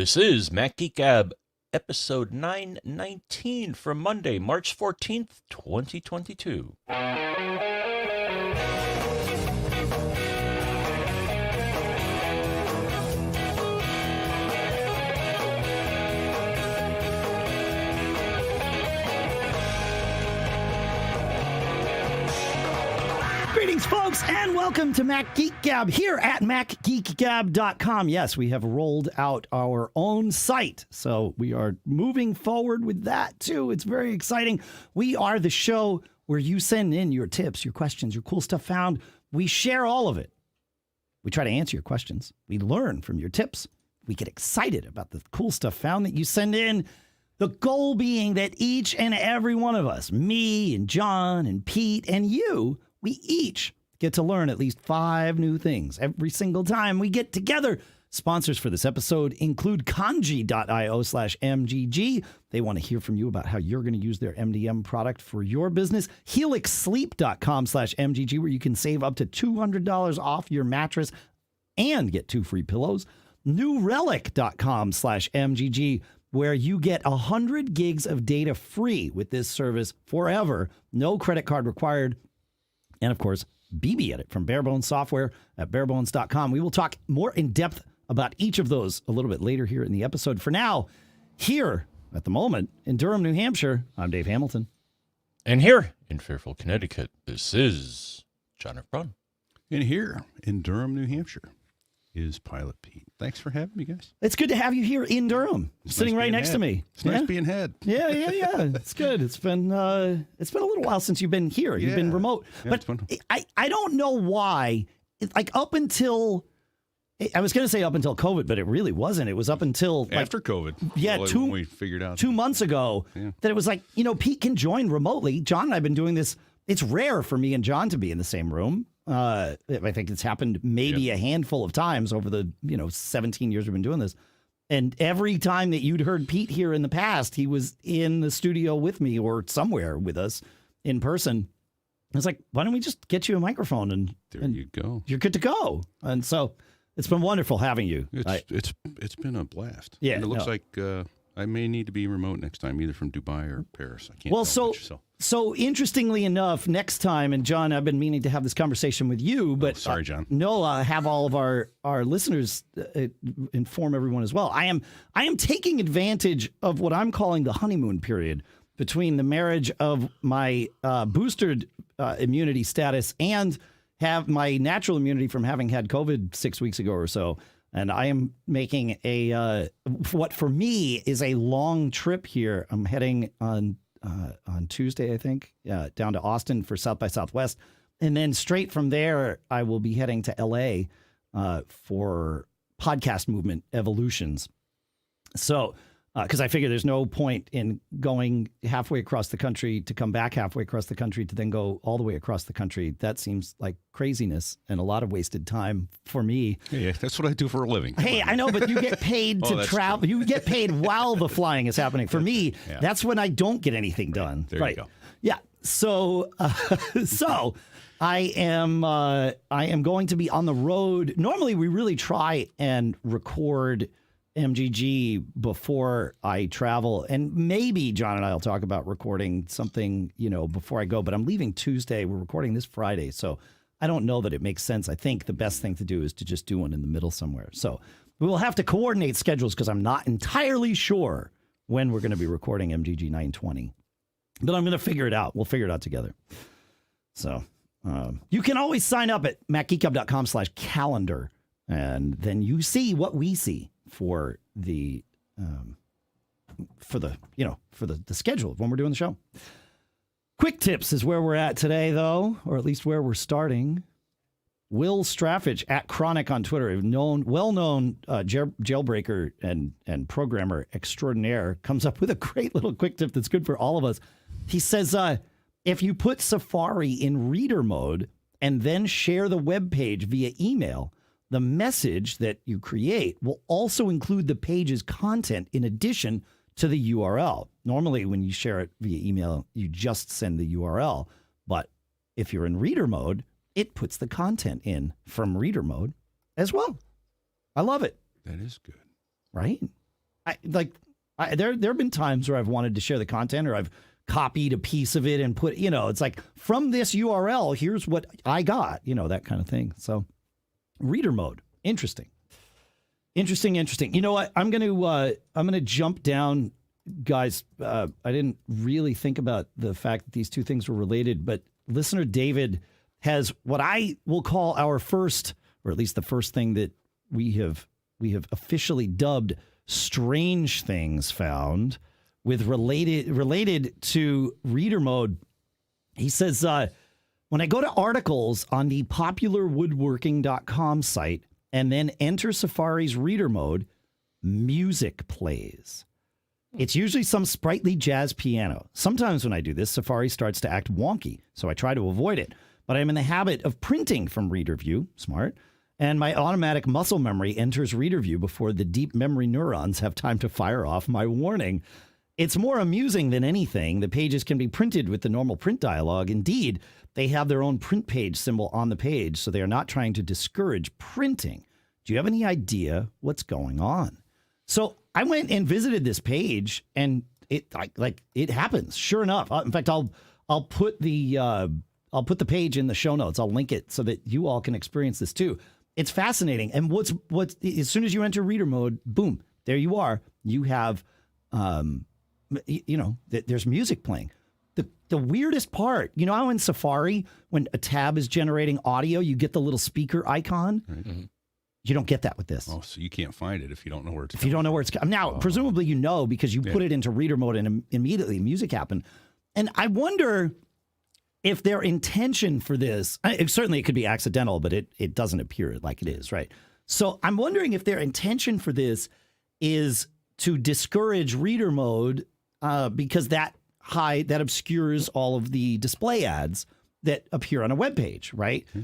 This is MGG Gab, episode 919 for Monday, March 14th, 2022. Greetings, folks, and welcome to MacGeek Gab here at MacGeekGab.com. Yes, we have rolled out our own site, so we are moving forward with that, too. It's very exciting. We are the show where you send in your tips, your questions, your cool stuff found. We share all of it. We try to answer your questions. We learn from your tips. We get excited about the cool stuff found that you send in. The goal being that each and every one of us, me and John and Pete and you, we each get to learn at least 5 new things every single time we get together. Sponsors for this episode include Kanji.io/MGG. They want to hear from you about how you're going to use their MDM product for your business. HelixSleep.com/MGG, where you can save up to $200 off your mattress and get 2 free pillows. NewRelic.com/MGG, where you get 100 gigs of data free with this service forever. No credit card required. And, of course, BBEdit from Barebones Software at barebones.com. We will talk more in depth about each of those a little bit later here in the episode. For now, here at the moment in Durham, New Hampshire, I'm Dave Hamilton. And here in Fairfield, Connecticut, this is John F. Braun. And here in Durham, New Hampshire, is Pilot Pete. Thanks for having me, guys. It's good to have you here in Durham, sitting right next to me. It's nice being head. Yeah. It's good. It's been a little while since you've been here. You've been remote. Yeah, but I don't know why. Like up until, I was going to say up until COVID, but it really wasn't. It was up until after COVID. Yeah, when we figured out 2 months ago that it was like, Pete can join remotely. John and I have been doing this. It's rare for me and John to be in the same room. I think it's happened maybe a handful of times over the 17 years we've been doing this. And every time that you'd heard Pete here in the past, he was in the studio with me or somewhere with us in person. I was like, why don't we just get you a microphone and you go. You're good to go. And so it's been wonderful having you. It's been a blast. Yeah, and it looks like I may need to be remote next time, either from Dubai or Paris. I can't. So interestingly enough, next time, and John, I've been meaning to have this conversation with you, but sorry, John. Have all of our listeners inform everyone as well. I am taking advantage of what I'm calling the honeymoon period between the marriage of my boosted immunity status and have my natural immunity from having had COVID 6 weeks ago or so. And I am making what for me is a long trip here. I'm heading on Tuesday, I think, down to Austin for South by Southwest. And then straight from there, I will be heading to LA for Podcast Movement Evolutions. So, because I figure there's no point in going halfway across the country to come back halfway across the country to then go all the way across the country. That seems like craziness and a lot of wasted time for me. Yeah, that's what I do for a living. Hey, I know, but you get paid to travel. True. You get paid while the flying is happening. For me, that's when I don't get anything done. There you go. Yeah. So I am going to be on the road. Normally, we really try and record MGG before I travel, and maybe John and I will talk about recording something, before I go, but I'm leaving Tuesday. We're recording this Friday, so I don't know that it makes sense. I think the best thing to do is to just do one in the middle somewhere. So we will have to coordinate schedules because I'm not entirely sure when we're going to be recording MGG 920, but I'm going to figure it out. We'll figure it out together. So you can always sign up at macgeekgab.com/calendar, and then you see what we see for the schedule of when we're doing the show. Quick tips is where we're at today, though, or at least where we're starting. Will Strafach at Chronic on Twitter, well-known jailbreaker and programmer extraordinaire, comes up with a great little quick tip that's good for all of us. He says, if you put Safari in reader mode and then share the web page via email, the message that you create will also include the page's content in addition to the URL. Normally, when you share it via email, you just send the URL. But if you're in reader mode, it puts the content in from reader mode as well. I love it. That is good. Right? There have been times where I've wanted to share the content, or I've copied a piece of it and put, it's like, from this URL, here's what I got, that kind of thing. So reader mode, interesting. You know what? I'm gonna jump down, guys. I didn't really think about the fact that these two things were related, but listener David has what I will call our first, or at least the first thing that we have officially dubbed strange things found with related to reader mode. He says, when I go to articles on the popularwoodworking.com site and then enter Safari's reader mode, music plays. It's usually some sprightly jazz piano. Sometimes when I do this, Safari starts to act wonky, so I try to avoid it. But I'm in the habit of printing from reader view, smart, and my automatic muscle memory enters reader view before the deep memory neurons have time to fire off my warning. It's more amusing than anything. The pages can be printed with the normal print dialog. Indeed, they have their own print page symbol on the page, so they are not trying to discourage printing. Do you have any idea what's going on? So I went and visited this page, and it happens. Sure enough. In fact, I'll put the page in the show notes. I'll link it so that you all can experience this too. It's fascinating. And what's as soon as you enter reader mode, boom, there you are. You have, there's music playing. The weirdest part, how in Safari, when a tab is generating audio, you get the little speaker icon. Right. Mm-hmm. You don't get that with this. Oh, so you can't find it if you don't know where it's. If you don't know where it's now, presumably because you put it into reader mode and immediately music happened. And I wonder if their intention for this, certainly it could be accidental, but it doesn't appear like it is, right? So I'm wondering if their intention for this is to discourage reader mode because that obscures all of the display ads that appear on a web page, right? Yeah.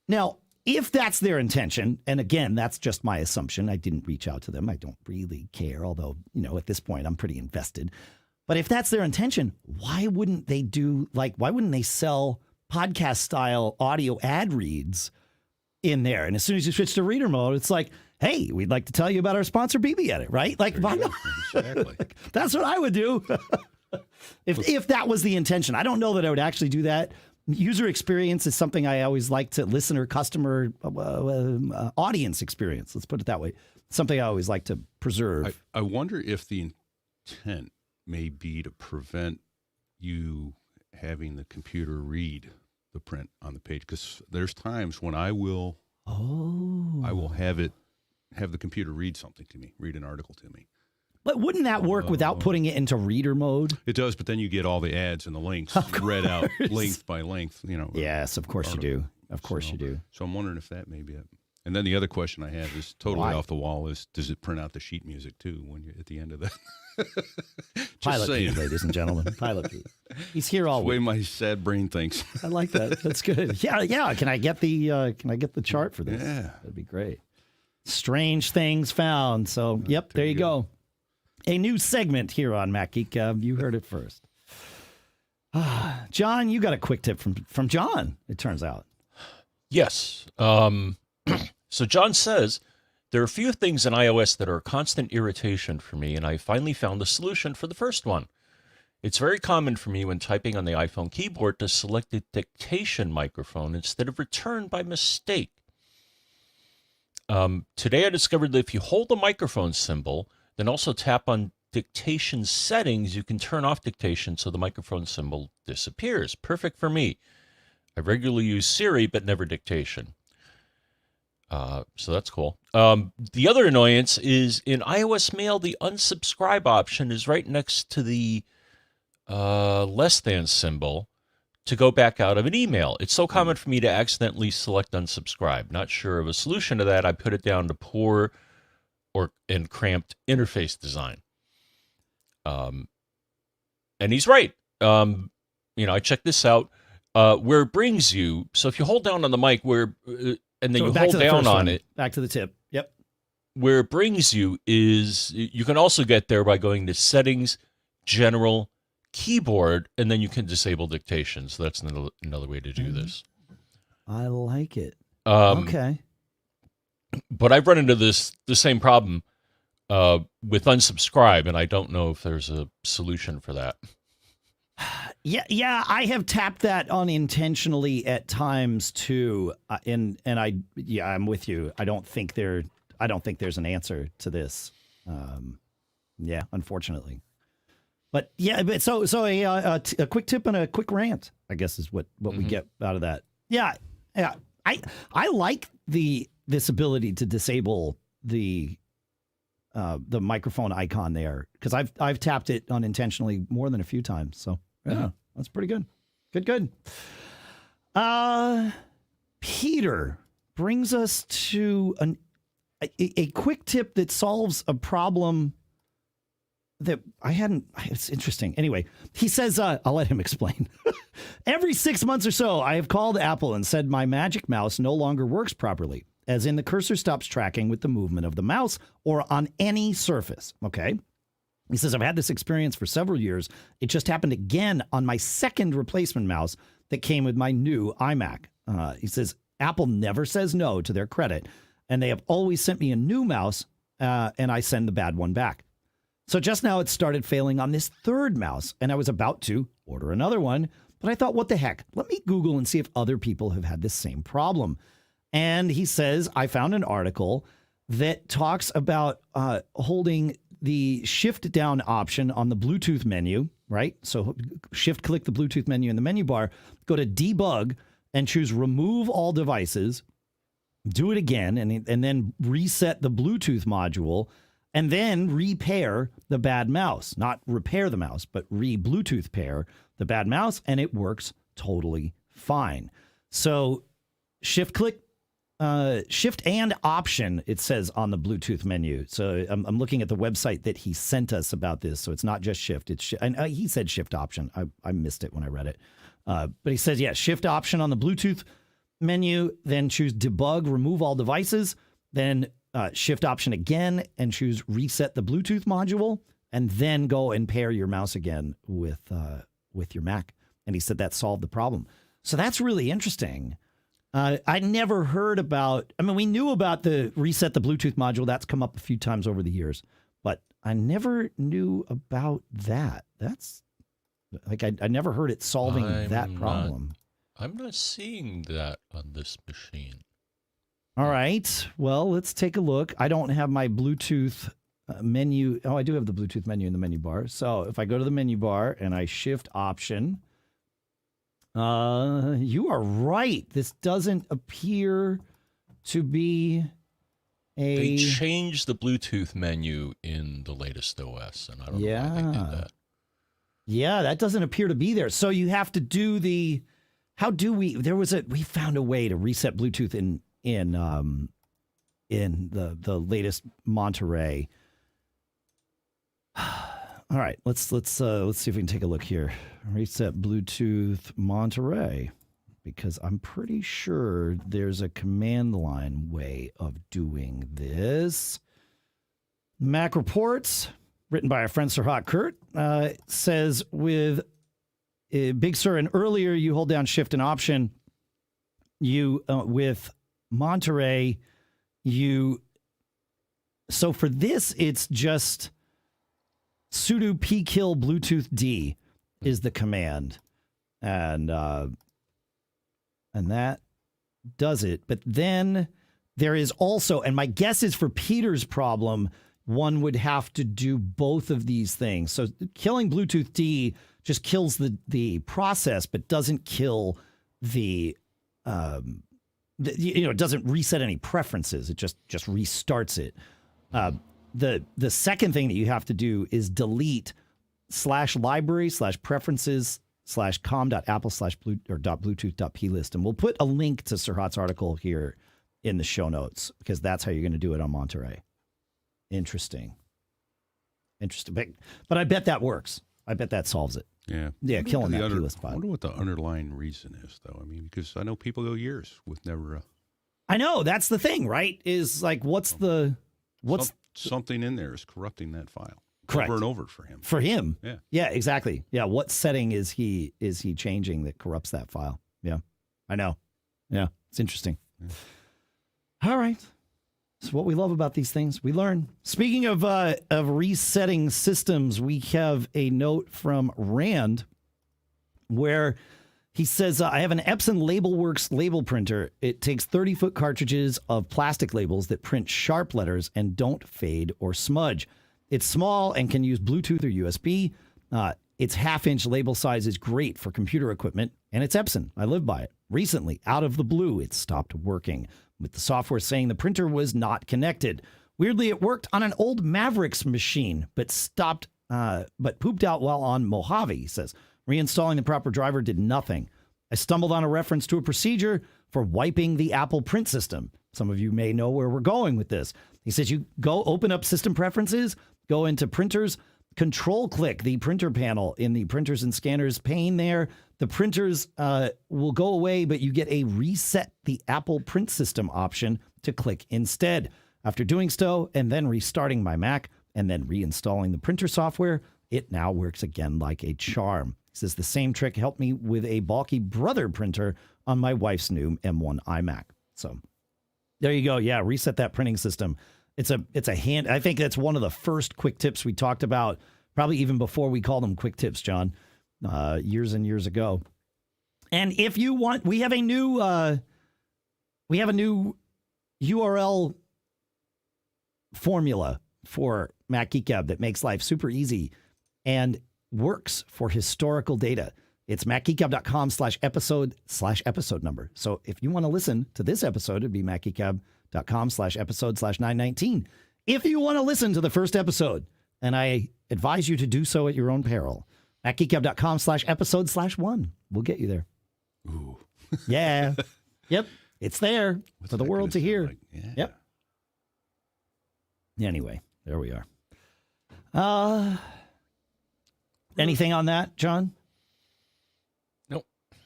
Now, if that's their intention, and again, that's just my assumption. I didn't reach out to them. I don't really care, although, at this point, I'm pretty invested. But if that's their intention, why wouldn't they sell podcast-style audio ad reads in there? And as soon as you switch to reader mode, it's like, hey, we'd like to tell you about our sponsor, BBEdit, right? Like, why not? Exactly. That's what I would do. If that was the intention. I don't know that I would actually do that. User experience is something I always like to customer audience experience. Let's put it that way. Something I always like to preserve. I wonder if the intent may be to prevent you having the computer read the print on the page. Because there's times when I will have the computer read something to me, read an article to me. But wouldn't that work without putting it into reader mode? It does, but then you get all the ads and the links read out length by length. Yes, of course you do. Of course you do. So I'm wondering if that may be it. And then the other question I have is totally off the wall: does it print out the sheet music too when you're at the end of that? Pilot Pete, ladies and gentlemen. Pilot Pete. He's here all week. The way my sad brain thinks. I like that. That's good. Yeah. Can I get the chart for this? Yeah, that'd be great. Strange things found. So, yep, there you go. A new segment here on Mac Geek Gab. You heard it first. John, you got a quick tip from John, it turns out. Yes. So John says, there are a few things in iOS that are a constant irritation for me, and I finally found the solution for the first one. It's very common for me when typing on the iPhone keyboard to select the dictation microphone instead of return by mistake. Today I discovered that if you hold the microphone symbol, then also tap on dictation settings, you can turn off dictation so the microphone symbol disappears. Perfect for me. I regularly use Siri, but never dictation. So that's cool. The other annoyance is in iOS Mail, the unsubscribe option is right next to the less than symbol to go back out of an email. It's so common for me to accidentally select unsubscribe. Not sure of a solution to that. I put it down to poor and cramped interface design. And he's right. I checked this out. Where it brings you, so if you hold down on the mic and then you hold down on it. Back to the tip. Yep. Where it brings you is, you can also get there by going to Settings, General, Keyboard, and then you can disable dictation. So that's another way to do this. I like it. Okay. But I've run into the same problem with unsubscribe, and I don't know if there's a solution for that. Yeah, I have tapped that unintentionally at times too, I'm with you. I don't think there's an answer to this. Yeah, unfortunately. But yeah, so a quick tip and a quick rant, I guess, is what we get out of that. Yeah. I like this ability to disable the microphone icon there, because I've tapped it unintentionally more than a few times. So yeah, that's pretty good. Good. Peter brings us to a quick tip that solves a problem that it's interesting. Anyway, he says, I'll let him explain. Every 6 months or so, I have called Apple and said my Magic Mouse no longer works properly, as in the cursor stops tracking with the movement of the mouse or on any surface. Okay. He says, I've had this experience for several years. It just happened again on my second replacement mouse that came with my new iMac. He says, Apple never says no, to their credit, and they have always sent me a new mouse, and I send the bad one back. So just now it started failing on this third mouse, and I was about to order another one, but I thought, what the heck? Let me Google and see if other people have had this same problem. And he says, I found an article that talks about holding the shift down option on the Bluetooth menu, right? So shift click the Bluetooth menu in the menu bar, go to debug and choose remove all devices, do it again, and then reset the Bluetooth module, and then repair the bad mouse. Not repair the mouse, but re-Bluetooth pair the bad mouse, and it works totally fine. So shift and option, it says on the Bluetooth menu. So I'm looking at the website that he sent us about this. So it's not just shift. It's and he said shift option. I missed it when I read it. But he says, yeah, shift option on the Bluetooth menu, then choose debug, remove all devices, then shift option again and choose reset the Bluetooth module, and then go and pair your mouse again with your Mac. And he said that solved the problem. So that's really interesting. I never heard about, we knew about the reset the Bluetooth module. That's come up a few times over the years, but I never knew about that. That's like, I never heard it solving that problem. I'm not seeing that on this machine. All right. Well, let's take a look. I don't have my Bluetooth menu. Oh, I do have the Bluetooth menu in the menu bar. So if I go to the menu bar and I shift option, you are right. This doesn't appear to be They changed the Bluetooth menu in the latest OS, and I don't know why they did that. Yeah, that doesn't appear to be there. So you have to do we found a way to reset Bluetooth in the latest Monterey. All right, let's see if we can take a look here. Reset Bluetooth Monterey, because I'm pretty sure there's a command line way of doing this. Mac Reports, written by our friend Sir Hot Kurt, says with Big Sur, and earlier you hold down Shift and Option. You with Monterey, so for this it's just sudo pkill Bluetooth D is the command, and that does it. But then there is also, and my guess is for Peter's problem, one would have to do both of these things. So killing Bluetooth D just kills the process, but doesn't kill it doesn't reset any preferences. It just restarts it. The second thing that you have to do is delete /library/preferences/com.apple/bluetooth.plist. And we'll put a link to Sir Hot's article here in the show notes, because that's how you're going to do it on Monterey. Interesting. But I bet that works. I bet that solves it. Yeah. Yeah, killing that plist I file. wonder what the underlying reason is, though. Because I know people go years with never... I know, that's the thing, right? Is like, something in there is corrupting that file. Correct. Over and over for him. For him. Yeah. Yeah, exactly. Yeah. What setting is he changing that corrupts that file? Yeah. I know. Yeah. It's interesting. Yeah. All right. It's what we love about these things. We learn. Speaking of resetting systems, we have a note from Rand where he says, I have an Epson LabelWorks label printer. It takes 30-foot cartridges of plastic labels that print sharp letters and don't fade or smudge. It's small and can use Bluetooth or USB. Its half-inch label size is great for computer equipment, and it's Epson. I live by it. Recently, out of the blue, it stopped working, with the software saying the printer was not connected. Weirdly, it worked on an old Mavericks machine, but pooped out while on Mojave, he says. Reinstalling the proper driver did nothing. I stumbled on a reference to a procedure for wiping the Apple print system. Some of you may know where we're going with this. He says you go open up System Preferences, go into Printers, control-click the printer panel in the Printers and Scanners pane there. The printers will go away, but you get a Reset the Apple Print System option to click instead. After doing so, and then restarting my Mac, and then reinstalling the printer software, it now works again like a charm. He says the same trick helped me with a bulky Brother printer on my wife's new M1 iMac. So there you go. Yeah, reset that printing system. It's a hand. I think that's one of the first quick tips we talked about, probably even before we called them quick tips, John, years and years ago. And if you want, we have a new URL formula for Mac Geek Gab that makes life super easy and works for historical data. It's macgeekgab.com/episode/episode number. So if you want to listen to this episode, it'd be macgeekgab.com/episode/919. If you want to listen to the first episode, and I advise you to do so at your own peril, macgeekgab.com/episode/1. We'll get you there. Ooh. Yeah. Yep. It's there What's for the that world to gonna hear. sound like? Yeah. Yep. Anyway, there we are. Anything on that, John? Nope.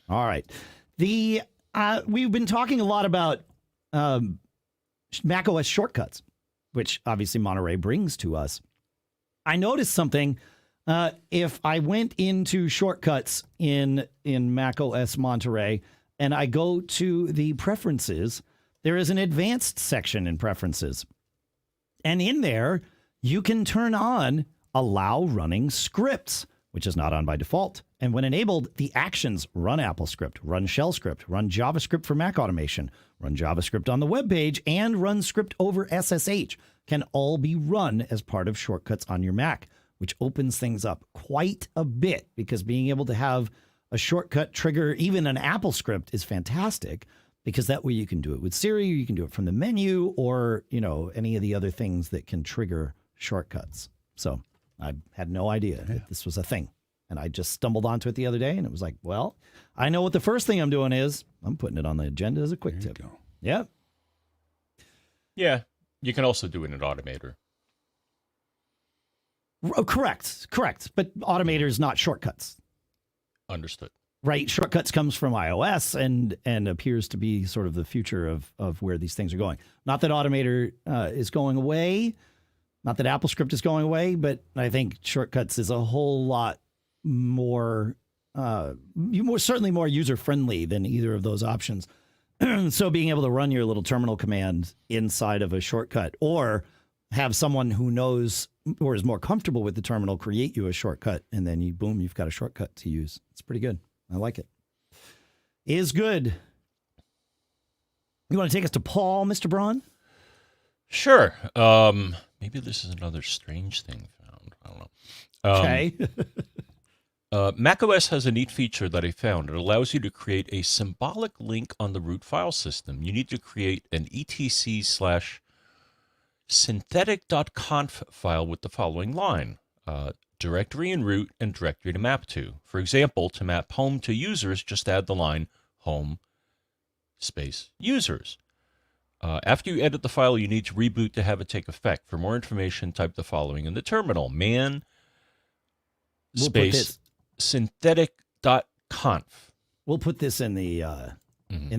All right. We've been talking a lot about macOS shortcuts, which obviously Monterey brings to us. I noticed something. If I went into shortcuts in macOS Monterey and I go to the preferences, there is an advanced section in preferences. And in there, you can turn on allow running scripts, which is not on by default. And when enabled, the actions run AppleScript, run shell script, run JavaScript for Mac automation, run JavaScript on the web page, and run script over SSH can all be run as part of shortcuts on your Mac, which opens things up quite a bit because being able to have a shortcut trigger even an AppleScript is fantastic because that way you can do it with Siri, or you can do it from the menu, or, you know, any of the other things that can trigger shortcuts. So I had no idea that this was a thing. And I just stumbled onto it the other day, and it was like, well, I know what the first thing I'm doing is. I'm putting it on the agenda as a quick tip. Go. Yeah. Yeah. You can also do it in Automator. Oh, correct. But Automator is not shortcuts. Understood. Right. Shortcuts comes from iOS and appears to be sort of the future of where these things are going. Not that Automator is going away. Not that AppleScript is going away, but I think shortcuts is a whole lot more, certainly more user-friendly than either of those options. So being able to run your little terminal command inside of a shortcut, or have someone who knows or is more comfortable with the terminal create you a shortcut, and then you've got a shortcut to use. It's pretty good. I like it. Is good. You want to take us to Paul, Mr. Braun? Sure. Maybe this is another strange thing found. I don't know. Okay. macOS has a neat feature that I found. It allows you to create a symbolic link on the root file system. You need to create an etc/synthetic.conf file with the following line. Directory and root and directory to map to. For example, to map home to users, just add the line home space users. After you edit the file, you need to reboot to have it take effect. For more information, type the following in the terminal. Man space synthetic.conf. We'll put this in the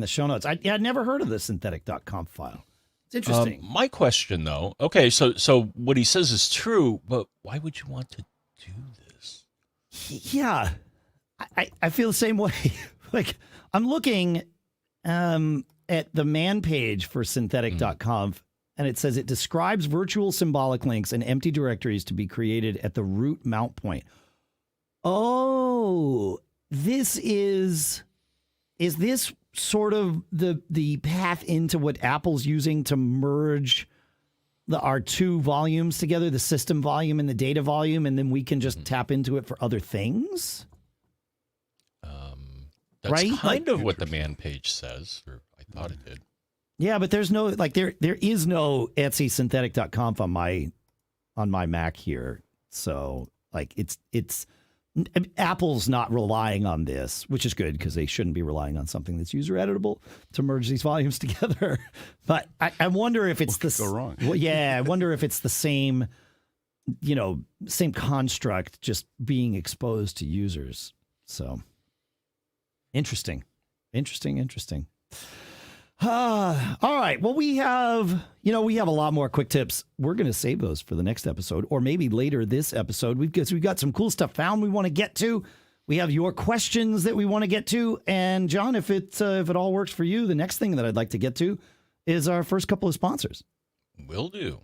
show notes. I'd never heard of the synthetic.conf file. It's interesting. My question, though, okay, so what he says is true, but why would you want to do this? Yeah, I feel the same way. Like, I'm looking at the man page for synthetic.conf, and it says it describes virtual symbolic links and empty directories to be created at the root mount point. Oh, this is this sort of the path into what Apple's using to merge our two volumes together, the system volume and the data volume, and then we can just tap into it for other things? That's right? kind of what the man page says, or I thought it did. Yeah, but there's no, like, there is no etsysynthetic.conf on my Mac here. So, like, it's Apple's not relying on this, which is good because they shouldn't be relying on something that's user editable to merge these volumes together. But I wonder if it's what could go wrong? Well, yeah, I wonder if it's the same, same construct just being exposed to users. So interesting. All right. Well, we have a lot more quick tips. We're going to save those for the next episode, or maybe later this episode. We've got some cool stuff found we want to get to. We have your questions that we want to get to. And John, if it all works for you, the next thing that I'd like to get to is our first couple of sponsors. Will do.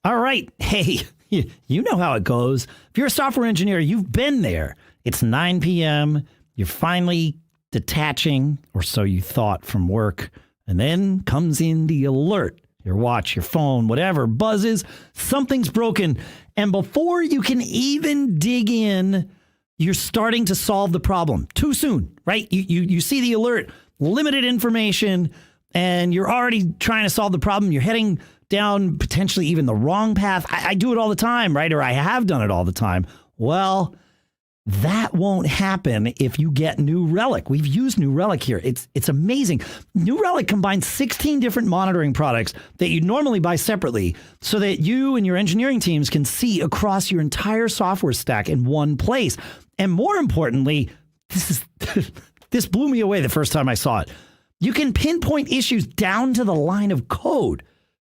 All right. Hey, you know how it goes. If you're a software engineer, you've been there. It's 9 p.m. You're finally detaching, or so you thought, from work. And then comes in the alert. Your watch, your phone, whatever buzzes, something's broken. And before you can even dig in, you're starting to solve the problem. Too soon, right? You see the alert, limited information, and you're already trying to solve the problem. You're heading down potentially even the wrong path. I do it all the time, right? Or I have done it all the time. Well, that won't happen if you get New Relic. We've used New Relic here. It's amazing. New Relic combines 16 different monitoring products that you normally buy separately so that you and your engineering teams can see across your entire software stack in one place. And more importantly, this blew me away the first time I saw it. You can pinpoint issues down to the line of code.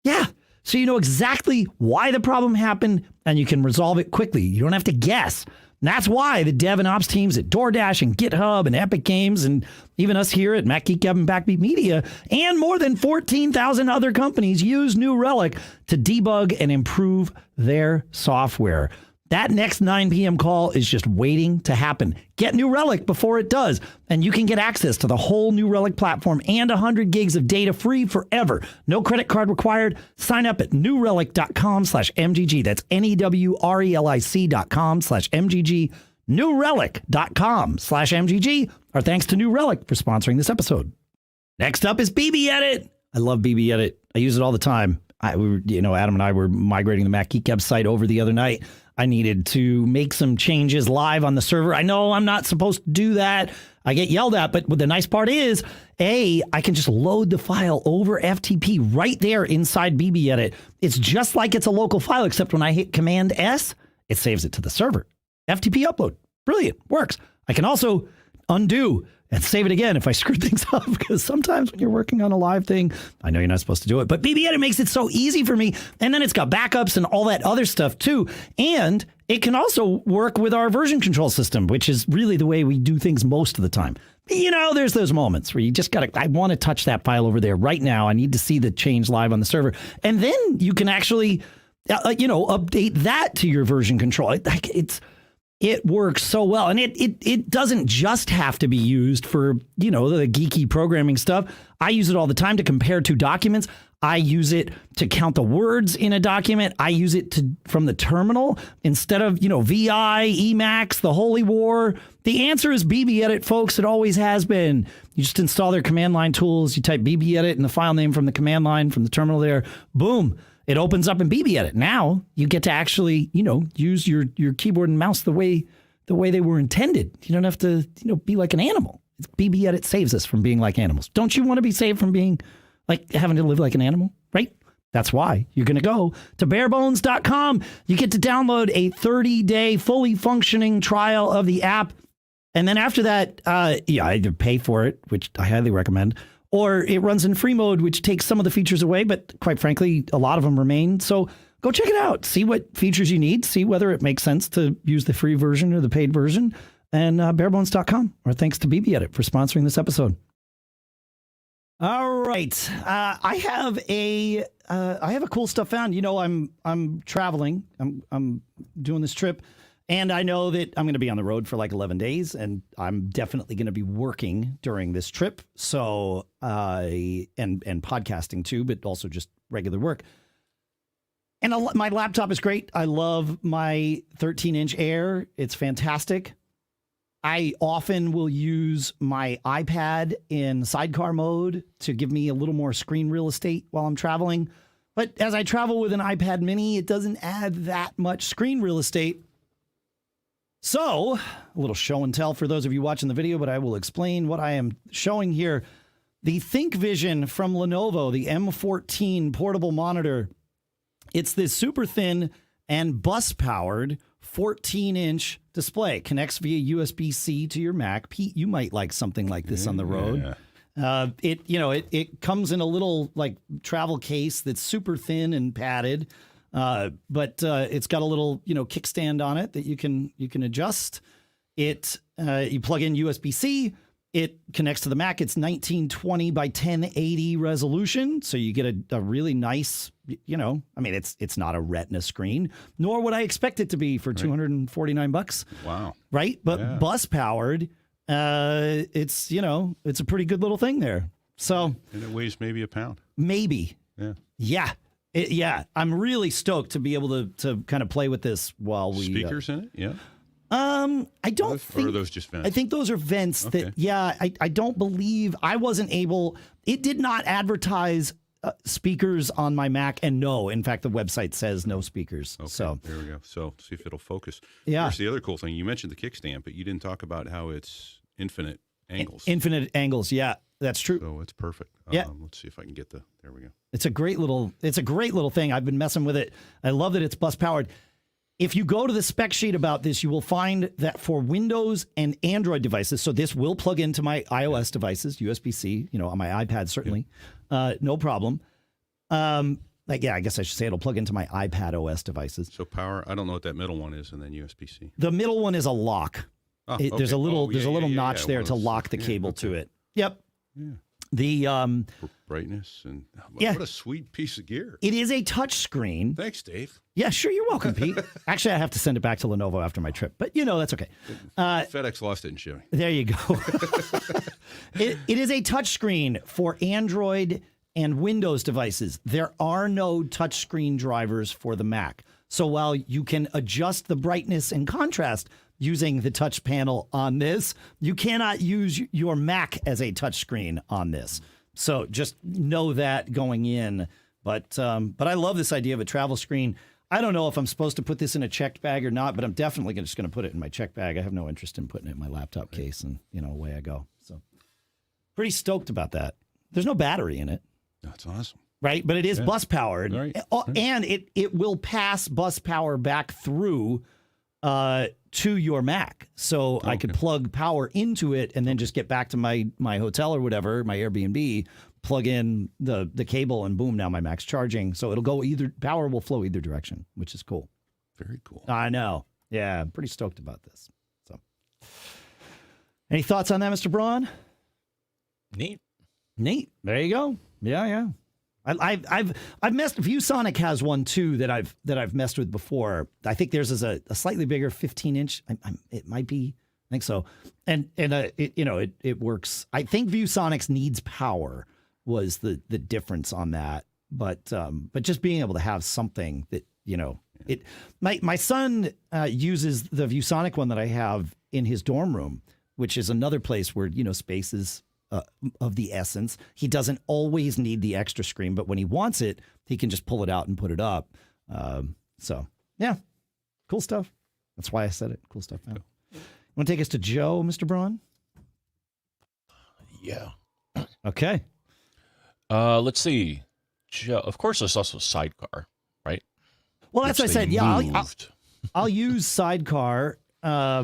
Yeah. So you know exactly why the problem happened and you can resolve it quickly. You don't have to guess. And that's why the dev and ops teams at DoorDash and GitHub and Epic Games and even us here at Mac Geek Gab and Backbeat Media and more than 14,000 other companies use New Relic to debug and improve their software. That next 9 p.m. call is just waiting to happen. Get New Relic before it does, and you can get access to the whole New Relic platform and 100 gigs of data free forever. No credit card required. Sign up at newrelic.com/MGG. That's NEWRELIC.com/MGG. Newrelic.com/MGG. Our thanks to New Relic for sponsoring this episode. Next up is BBEdit. I love BBEdit. I use it all the time. Adam and I were migrating the Mac Geek Gab site over the other night. I needed to make some changes live on the server. I know I'm not supposed to do that. I get yelled at, but the nice part is, I can just load the file over FTP right there inside BBEdit. It's just like it's a local file, except when I hit Command S, it saves it to the server. FTP upload. Brilliant. Works. I can also undo and save it again if I screw things up, because sometimes when you're working on a live thing, I know you're not supposed to do it, but BBEdit makes it so easy for me. And then it's got backups and all that other stuff too. And it can also work with our version control system, which is really the way we do things most of the time. There's those moments where you just I want to touch that file over there right now. I need to see the change live on the server. And then you can actually, update that to your version control. It works so well. And it doesn't just have to be used for, the geeky programming stuff. I use it all the time to compare two documents. I use it to count the words in a document. I use it from the terminal instead of, VI, Emacs, the Holy War. The answer is BBEdit, folks. It always has been. You just install their command line tools. You type BBEdit in the file name from the command line from the terminal there. Boom. It opens up in BBEdit. Now you get to actually, use your keyboard and mouse the way they were intended. You don't have to, be like an animal. BBEdit saves us from being like animals. Don't you want to be saved from being like having to live like an animal, right? That's why you're going to go to barebones.com. You get to download a 30-day fully functioning trial of the app. And then after that, either pay for it, which I highly recommend, or it runs in free mode, which takes some of the features away, but quite frankly, a lot of them remain. So go check it out. See what features you need. See whether it makes sense to use the free version or the paid version. And barebones.com. Our thanks to BBEdit for sponsoring this episode. All right. I have a cool stuff found. You know, I'm traveling. I'm doing this trip, and I know that I'm going to be on the road for like 11 days, and I'm definitely going to be working during this trip. So, and podcasting too, but also just regular work. And my laptop is great. I love my 13-inch Air. It's fantastic. I often will use my iPad in sidecar mode to give me a little more screen real estate while I'm traveling. But as I travel with an iPad mini, it doesn't add that much screen real estate. So, a little show and tell for those of you watching the video, but I will explain what I am showing here. The ThinkVision from Lenovo, the M14 portable monitor. It's this super thin and bus-powered 14-inch display. Connects via USB-C to your Mac. Pete, you might like something like this on the road. It comes in a little like travel case that's super thin and padded, but it's got a little kickstand on it that you can adjust. It you plug in USB-C. It connects to the Mac. It's 1920 by 1080 resolution, so you get a really nice, it's not a Retina screen, nor would I expect it to be for $249. Wow. Right? But bus powered, it's a pretty good little thing there. So, and it weighs maybe a pound. Maybe. Yeah. Yeah. I'm really stoked to be able to kind of play with this while we speakers in it. Yeah. I don't think. Or are those just vents? I think those are vents. Okay. I don't believe I wasn't able. It did not advertise speakers on my Mac, and no, in fact, the website says no speakers. Okay, so there we go. So see if it'll focus. Yeah. Here's the other cool thing. You mentioned the kickstand, but you didn't talk about how it's infinite angles. Infinite angles. Yeah, that's true. So it's perfect. Yeah. Let's see if I can get there we go. It's a great little thing. I've been messing with it. I love that it's bus powered. If you go to the spec sheet about this, you will find that for Windows and Android devices, so this will plug into my iOS devices, USB-C, on my iPad, certainly. No problem. I guess I should say it'll plug into my iPad OS devices. So power, I don't know what that middle one is, and then USB-C. The middle one is a lock. There's a little notch there to lock the cable to it. Yep. Yeah. The brightness and yeah. What a sweet piece of gear. It is a touch screen. Thanks, Dave. Yeah, sure. You're welcome, Pete. Actually, I have to send it back to Lenovo after my trip, but that's okay. FedEx lost it in shipping. There you go. It is a touch screen for Android and Windows devices. There are no touchscreen drivers for the Mac. So while you can adjust the brightness and contrast using the touch panel on this, you cannot use your Mac as a touchscreen on this. So just know that going in. But I love this idea of a travel screen. I don't know if I'm supposed to put this in a checked bag or not, but I'm definitely just going to put it in my checked bag. I have no interest in putting it in my laptop case, and away I go. So pretty stoked about that. There's no battery in it. That's awesome. Right, but it is bus powered, right. And it will pass bus power back through to your Mac. So I could plug power into it and then just get back to my hotel or whatever, my Airbnb, plug in the cable, and boom, now my Mac's charging. So it'll go power will flow either direction, which is cool. Very cool. I know. Yeah, I'm pretty stoked about this. So, any thoughts on that, Mr. Braun? Neat. There you go. Yeah. I've messed. ViewSonic has one too that I've messed with before. I think theirs is a slightly bigger 15-inch. It might be. I think so. And it works. I think ViewSonic's needs power was the difference on that. But just being able to have something that it. My son uses the ViewSonic one that I have in his dorm room, which is another place where space is of the essence. He doesn't always need the extra screen, but when he wants it, he can just pull it out and put it up. So yeah, cool stuff. That's why I said it. Cool stuff. Man. Want to take us to Joe, Mr. Braun? Yeah. Okay. Let's see. Joe, of course, there's also Sidecar, right? Well, that's what I said. Yeah, moved. I'll use Sidecar. But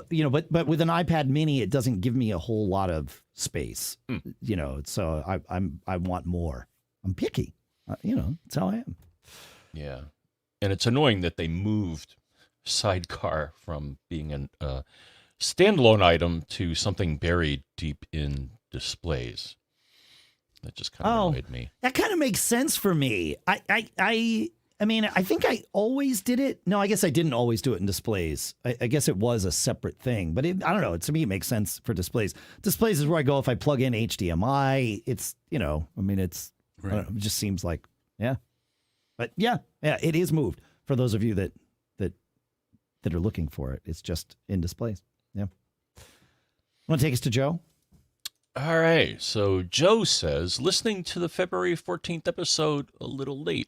with an iPad Mini, it doesn't give me a whole lot of space. So I want more. I'm picky. That's how I am. Yeah, and it's annoying that they moved Sidecar from being a standalone item to something buried deep in displays. That just kind of annoyed me. That kind of makes sense for me. I mean, I think I always did it. No, I guess I didn't always do it in displays. I guess it was a separate thing, but I don't know. To me, it makes sense for displays. Displays is where I go if I plug in HDMI. It's, I mean, it's, I don't know, it just seems like, yeah. But yeah, it is moved for those of you that are looking for it. It's just in displays. Yeah. Want to take us to Joe? All right. So Joe says, listening to the February 14th episode a little late.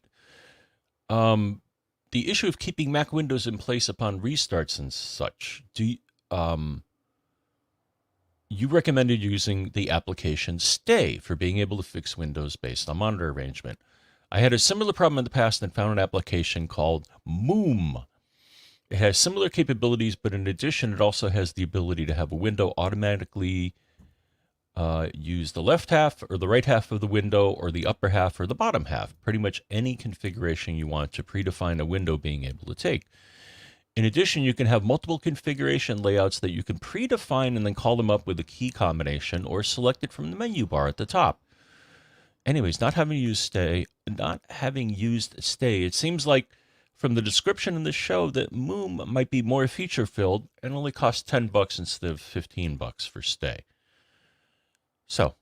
The issue of keeping Mac Windows in place upon restarts and such. You recommended using the application Stay for being able to fix Windows based on monitor arrangement. I had a similar problem in the past and found an application called Moom. It has similar capabilities, but in addition, it also has the ability to have a window automatically use the left half or the right half of the window or the upper half or the bottom half, pretty much any configuration you want to predefine a window being able to take. In addition, you can have multiple configuration layouts that you can predefine and then call them up with a key combination or select it from the menu bar at the top. Anyways, not having used Stay, it seems like from the description in the show that Moom might be more feature-filled and only costs $10 instead of $15 for Stay. So,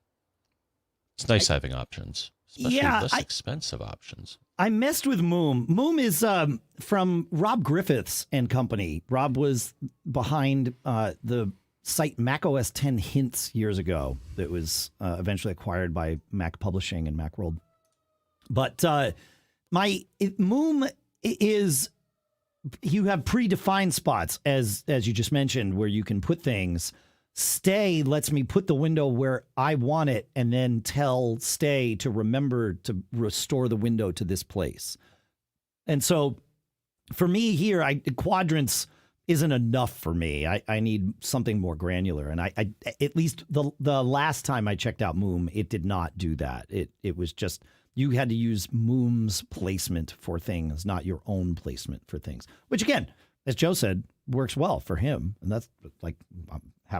it's nice having options, especially less expensive options. I messed with Moom. Moom is from Rob Griffiths and company. Rob was behind the site macOS 10 Hints years ago that was eventually acquired by Mac Publishing and Macworld. But Moom is, you have predefined spots, as you just mentioned, where you can put things. Stay lets me put the window where I want it and then tell Stay to remember to restore the window to this place. And so for me here, quadrants isn't enough for me. I need something more granular. And I at least the last time I checked out Moom, it did not do that. It was just, you had to use Moom's placement for things, not your own placement for things, which again, as Joe said, works well for him. And that's like,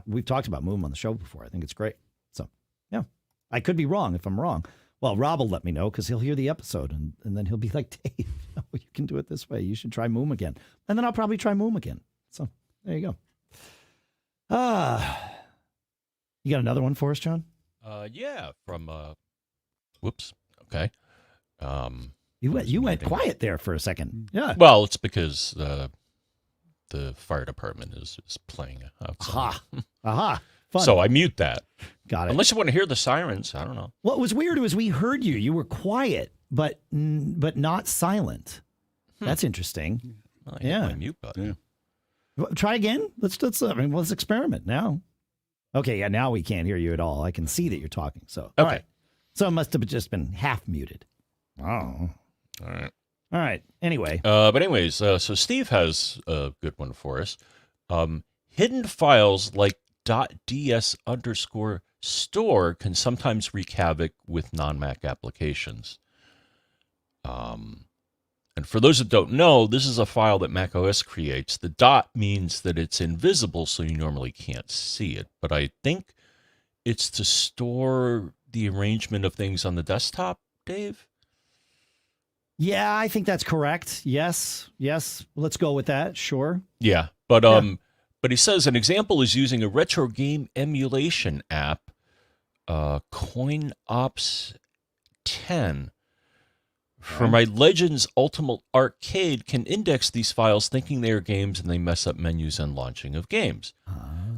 we've talked about Moom on the show before. I think it's great. So, yeah, I could be wrong if I'm wrong. Well, Rob will let me know because he'll hear the episode and then he'll be like, Dave, you can do it this way. You should try Moom again. And then I'll probably try Moom again. So there you go. You got another one for us, John? Yeah, from, whoops. Okay. You went quiet there for a second. Yeah. Well, it's because, the fire department is playing outside. Aha. Fun. So I mute that. Got it. Unless you want to hear the sirens, I don't know. What was weird was we heard you. You were quiet, but not silent. That's interesting. Well, I hit my mute button. Yeah. Try again. Let's experiment now. Okay, yeah, now we can't hear you at all. I can see that you're talking. So okay. All right. So it must have just been half muted. Oh. All right. Anyway. But anyways, so Steve has a good one for us. Hidden files like .ds_store can sometimes wreak havoc with non-Mac applications. And for those that don't know, this is a file that macOS creates. The dot means that it's invisible, so you normally can't see it. But I think it's to store the arrangement of things on the desktop, Dave? Yeah, I think that's correct. Yes. Let's go with that. Sure. Yeah, but he says an example is using a retro game emulation app, CoinOps 10. For my Legends Ultimate Arcade can index these files thinking they are games and they mess up menus and launching of games.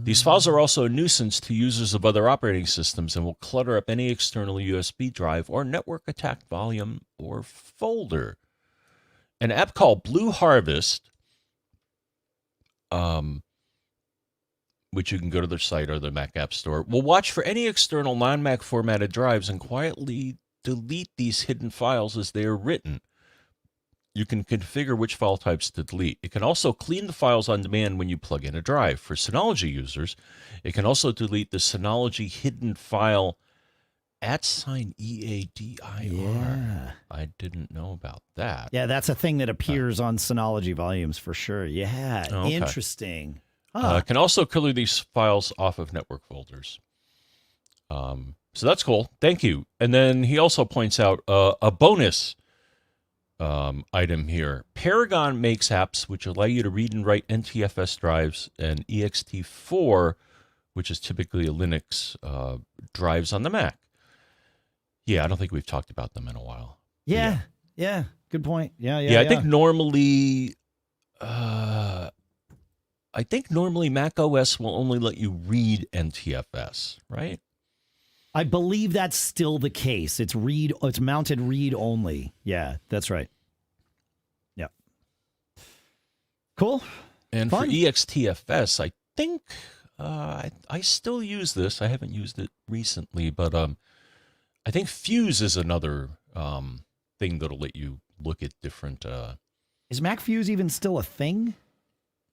These files are also a nuisance to users of other operating systems and will clutter up any external USB drive or network attack volume or folder. An app called BlueHarvest, which you can go to their site or the Mac App Store, will watch for any external non-Mac formatted drives and quietly delete these hidden files as they are written. You can configure which file types to delete. It can also clean the files on demand when you plug in a drive. For Synology users, it can also delete the Synology hidden file @EADIR. Yeah. I didn't know about that. Yeah, that's a thing that appears on Synology volumes for sure. Yeah, okay. Interesting. It can also clear these files off of network folders. So that's cool. Thank you. And then he also points out a bonus item here. Paragon makes apps which allow you to read and write NTFS drives and ext4, which is typically a Linux drives on the Mac. Yeah, I don't think we've talked about them in a while. Yeah. Good point. Yeah. I think normally, Mac OS will only let you read NTFS, right? I believe that's still the case. It's mounted read only. Yeah, that's right. Yeah. Cool. And Fun. for EXTFS, I think I still use this. I haven't used it recently, but I think Fuse is another thing that'll let you look at different. Is Mac Fuse even still a thing?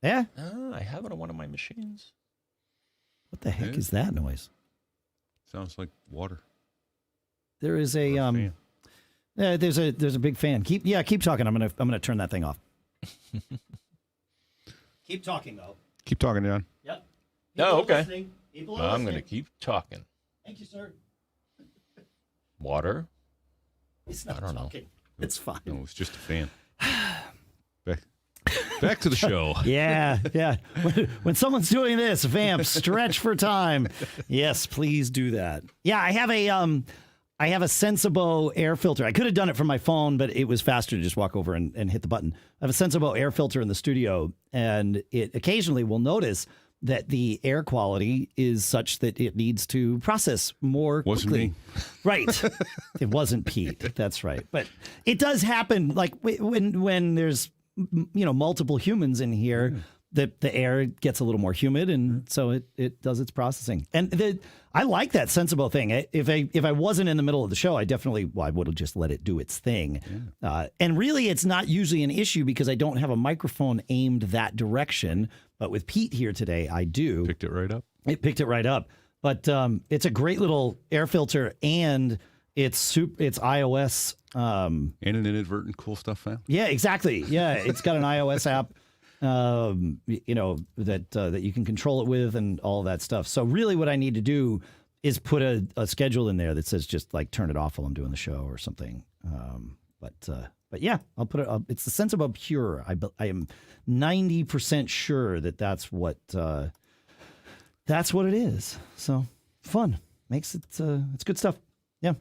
Yeah. I have it on one of my machines. What the heck is that noise? Sounds like water. There is a there's a big fan. Keep talking. I'm gonna turn that thing off. Keep talking though. Keep talking, John. Yep. Oh, okay. I'm gonna keep talking. Thank you, sir. Water. It's not I don't talking. know. It's fine. No, it's just a fan. Back to the show. Yeah. When someone's doing this, vamp, stretch for time. Yes, please do that. Yeah, I have a Sensibo air filter. I could have done it from my phone, but it was faster to just walk over and hit the button. I have a Sensibo air filter in the studio, and it occasionally will notice that the air quality is such that it needs to process more quickly. Wasn't me. Right. It wasn't Pete. That's right. But it does happen, like when there's multiple humans in here, the air gets a little more humid, and so it does its processing. And I like that Sensibo thing. If I wasn't in the middle of the show, I would have just let it do its thing. Yeah. And really, it's not usually an issue because I don't have a microphone aimed that direction. But with Pete here today, I do. Picked it right up. It picked it right up. But it's a great little air filter, and it's iOS. And an inadvertent cool stuff fan. Yeah, exactly. Yeah, it's got an iOS app, that you can control it with and all that stuff. So really what I need to do is put a schedule in there that says just like turn it off while I'm doing the show or something. But yeah, I'll put it up. It's the Sensibo Pure. I am 90% sure that's what it is. So fun. Makes it, it's good stuff. Yeah.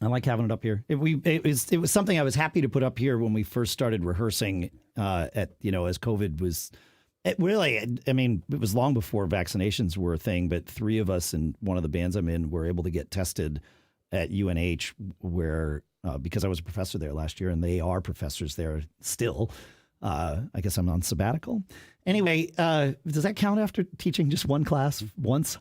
I like having it up here. It was something I was happy to put up here when we first started rehearsing as COVID was. It was long before vaccinations were a thing, but three of us in one of the bands I'm in were able to get tested at UNH where because I was a professor there last year, and they are professors there still. I guess I'm on sabbatical. Anyway, does that count after teaching just one class once?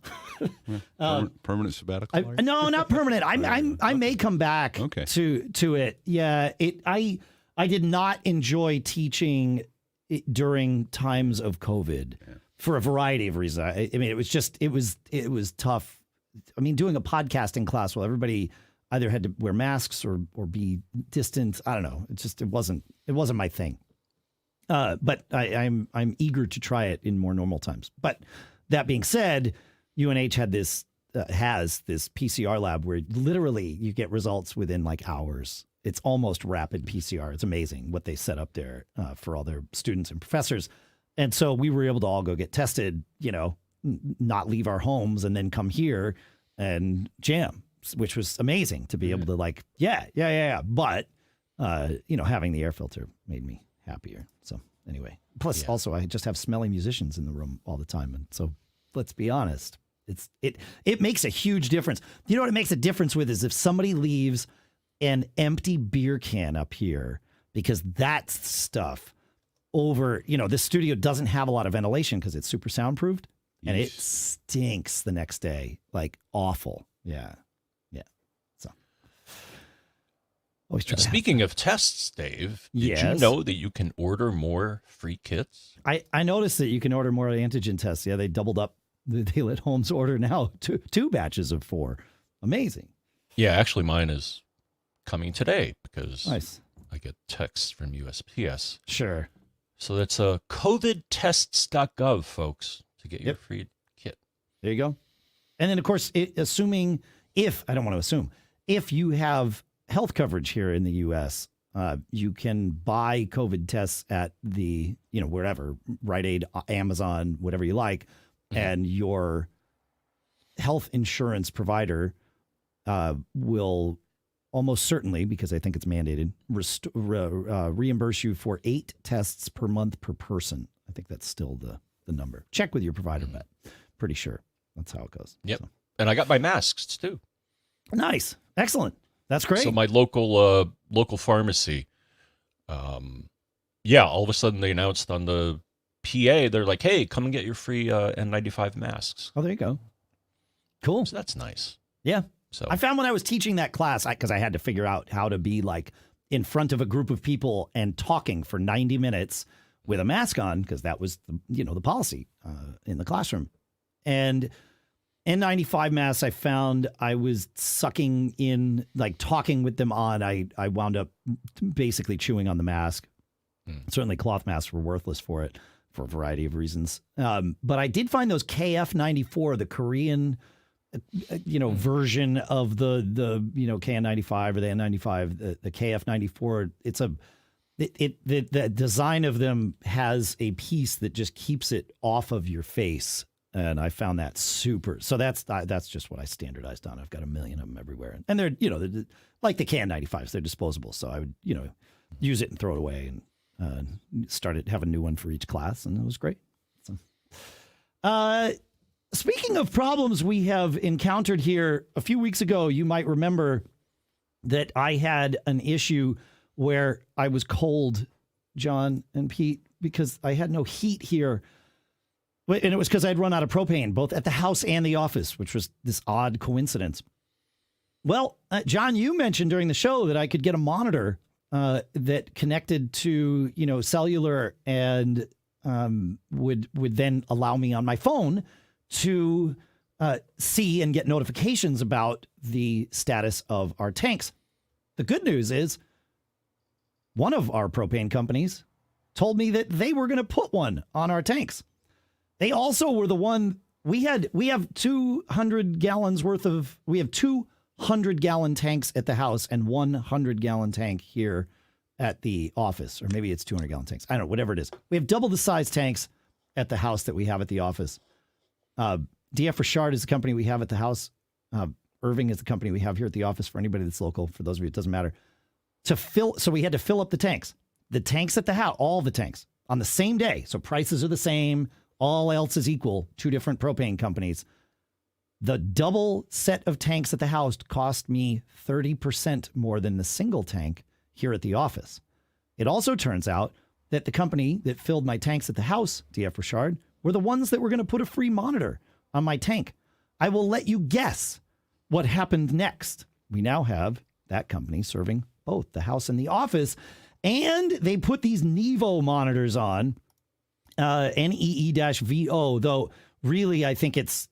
Permanent sabbatical? No, not permanent. I may come back to it. Yeah, I did not enjoy teaching during times of COVID for a variety of reasons. I mean, it was tough. I mean, doing a podcasting class while everybody either had to wear masks or be distant. I don't know. It wasn't my thing. But I'm eager to try it in more normal times. But that being said, UNH has this PCR lab where literally you get results within like hours. It's almost rapid PCR. It's amazing what they set up there for all their students and professors. And so we were able to all go get tested, not leave our homes and then come here and jam, which was amazing to be able to like, yeah. But, having the air filter made me happier. So anyway, plus also I just have smelly musicians in the room all the time. And so let's be honest, it makes a huge difference. You know what it makes a difference with is if somebody leaves an empty beer can up here, because that stuff over, this studio doesn't have a lot of ventilation because it's super soundproofed and it stinks the next day, like awful. Yeah. So. Speaking of tests, Dave, did you know that you can order more free kits? I noticed that you can order more antigen tests. Yeah, they doubled up. They let Holmes order now two batches of 4. Amazing. Yeah, actually mine is coming today because nice. I get texts from USPS. Sure. So that's covidtests.gov, folks, to get your free kit. There you go. And then, of course, assuming if, I don't want to assume, if you have health coverage here in the U.S., you can buy COVID tests at the, wherever, Rite Aid, Amazon, whatever you like, and your health insurance provider will almost certainly, because I think it's mandated, reimburse you for 8 tests per month per person. I think that's still the number. Check with your provider, but pretty sure that's how it goes. Yep. So. And I got my masks too. Nice. Excellent. That's great. So my local pharmacy, all of a sudden they announced on the PA, they're like, hey, come and get your free N95 masks. Oh, there you go. Cool. So that's nice. Yeah. So I found when I was teaching that class, because I had to figure out how to be like in front of a group of people and talking for 90 minutes with a mask on, because that was the policy in the classroom. And N95 masks, I found I was sucking in, like talking with them on. I wound up basically chewing on the mask. Certainly cloth masks were worthless for it for a variety of reasons. But I did find those KF94, the Korean version of the KN95 or the N95, the KF94. The design of them has a piece that just keeps it off of your face. And I found that super. So that's just what I standardized on. I've got a million of them everywhere. And they're, they're like the KN95s, they're disposable. So I would, use it and throw it away and have a new one for each class. And it was great. So, speaking of problems we have encountered here, a few weeks ago, you might remember that I had an issue where I was cold, John and Pete, because I had no heat here. And it was because I'd run out of propane, both at the house and the office, which was this odd coincidence. Well, John, you mentioned during the show that I could get a monitor that connected to, cellular and would then allow me on my phone to see and get notifications about the status of our tanks. The good news is one of our propane companies told me that they were going to put one on our tanks. They also were the one we have 200 gallons worth of, we have 200 gallon tanks at the house and 100 gallon tank here at the office, or maybe it's 200 gallon tanks. I don't know, whatever it is. We have double the size tanks at the house that we have at the office. DF Richard is the company we have at the house. Irving is the company we have here at the office for anybody that's local. For those of you, it doesn't matter. So we had to fill up the tanks. The tanks at the house, all the tanks, on the same day. So prices are the same. All else is equal. 2 different propane companies. The double set of tanks at the house cost me 30% more than the single tank here at the office. It also turns out that the company that filled my tanks at the house, DF Richard, were the ones that were going to put a free monitor on my tank. I will let you guess what happened next. We now have that company serving both the house and the office, and they put these NE-Vo monitors on, NEE-VO, though really I think it's,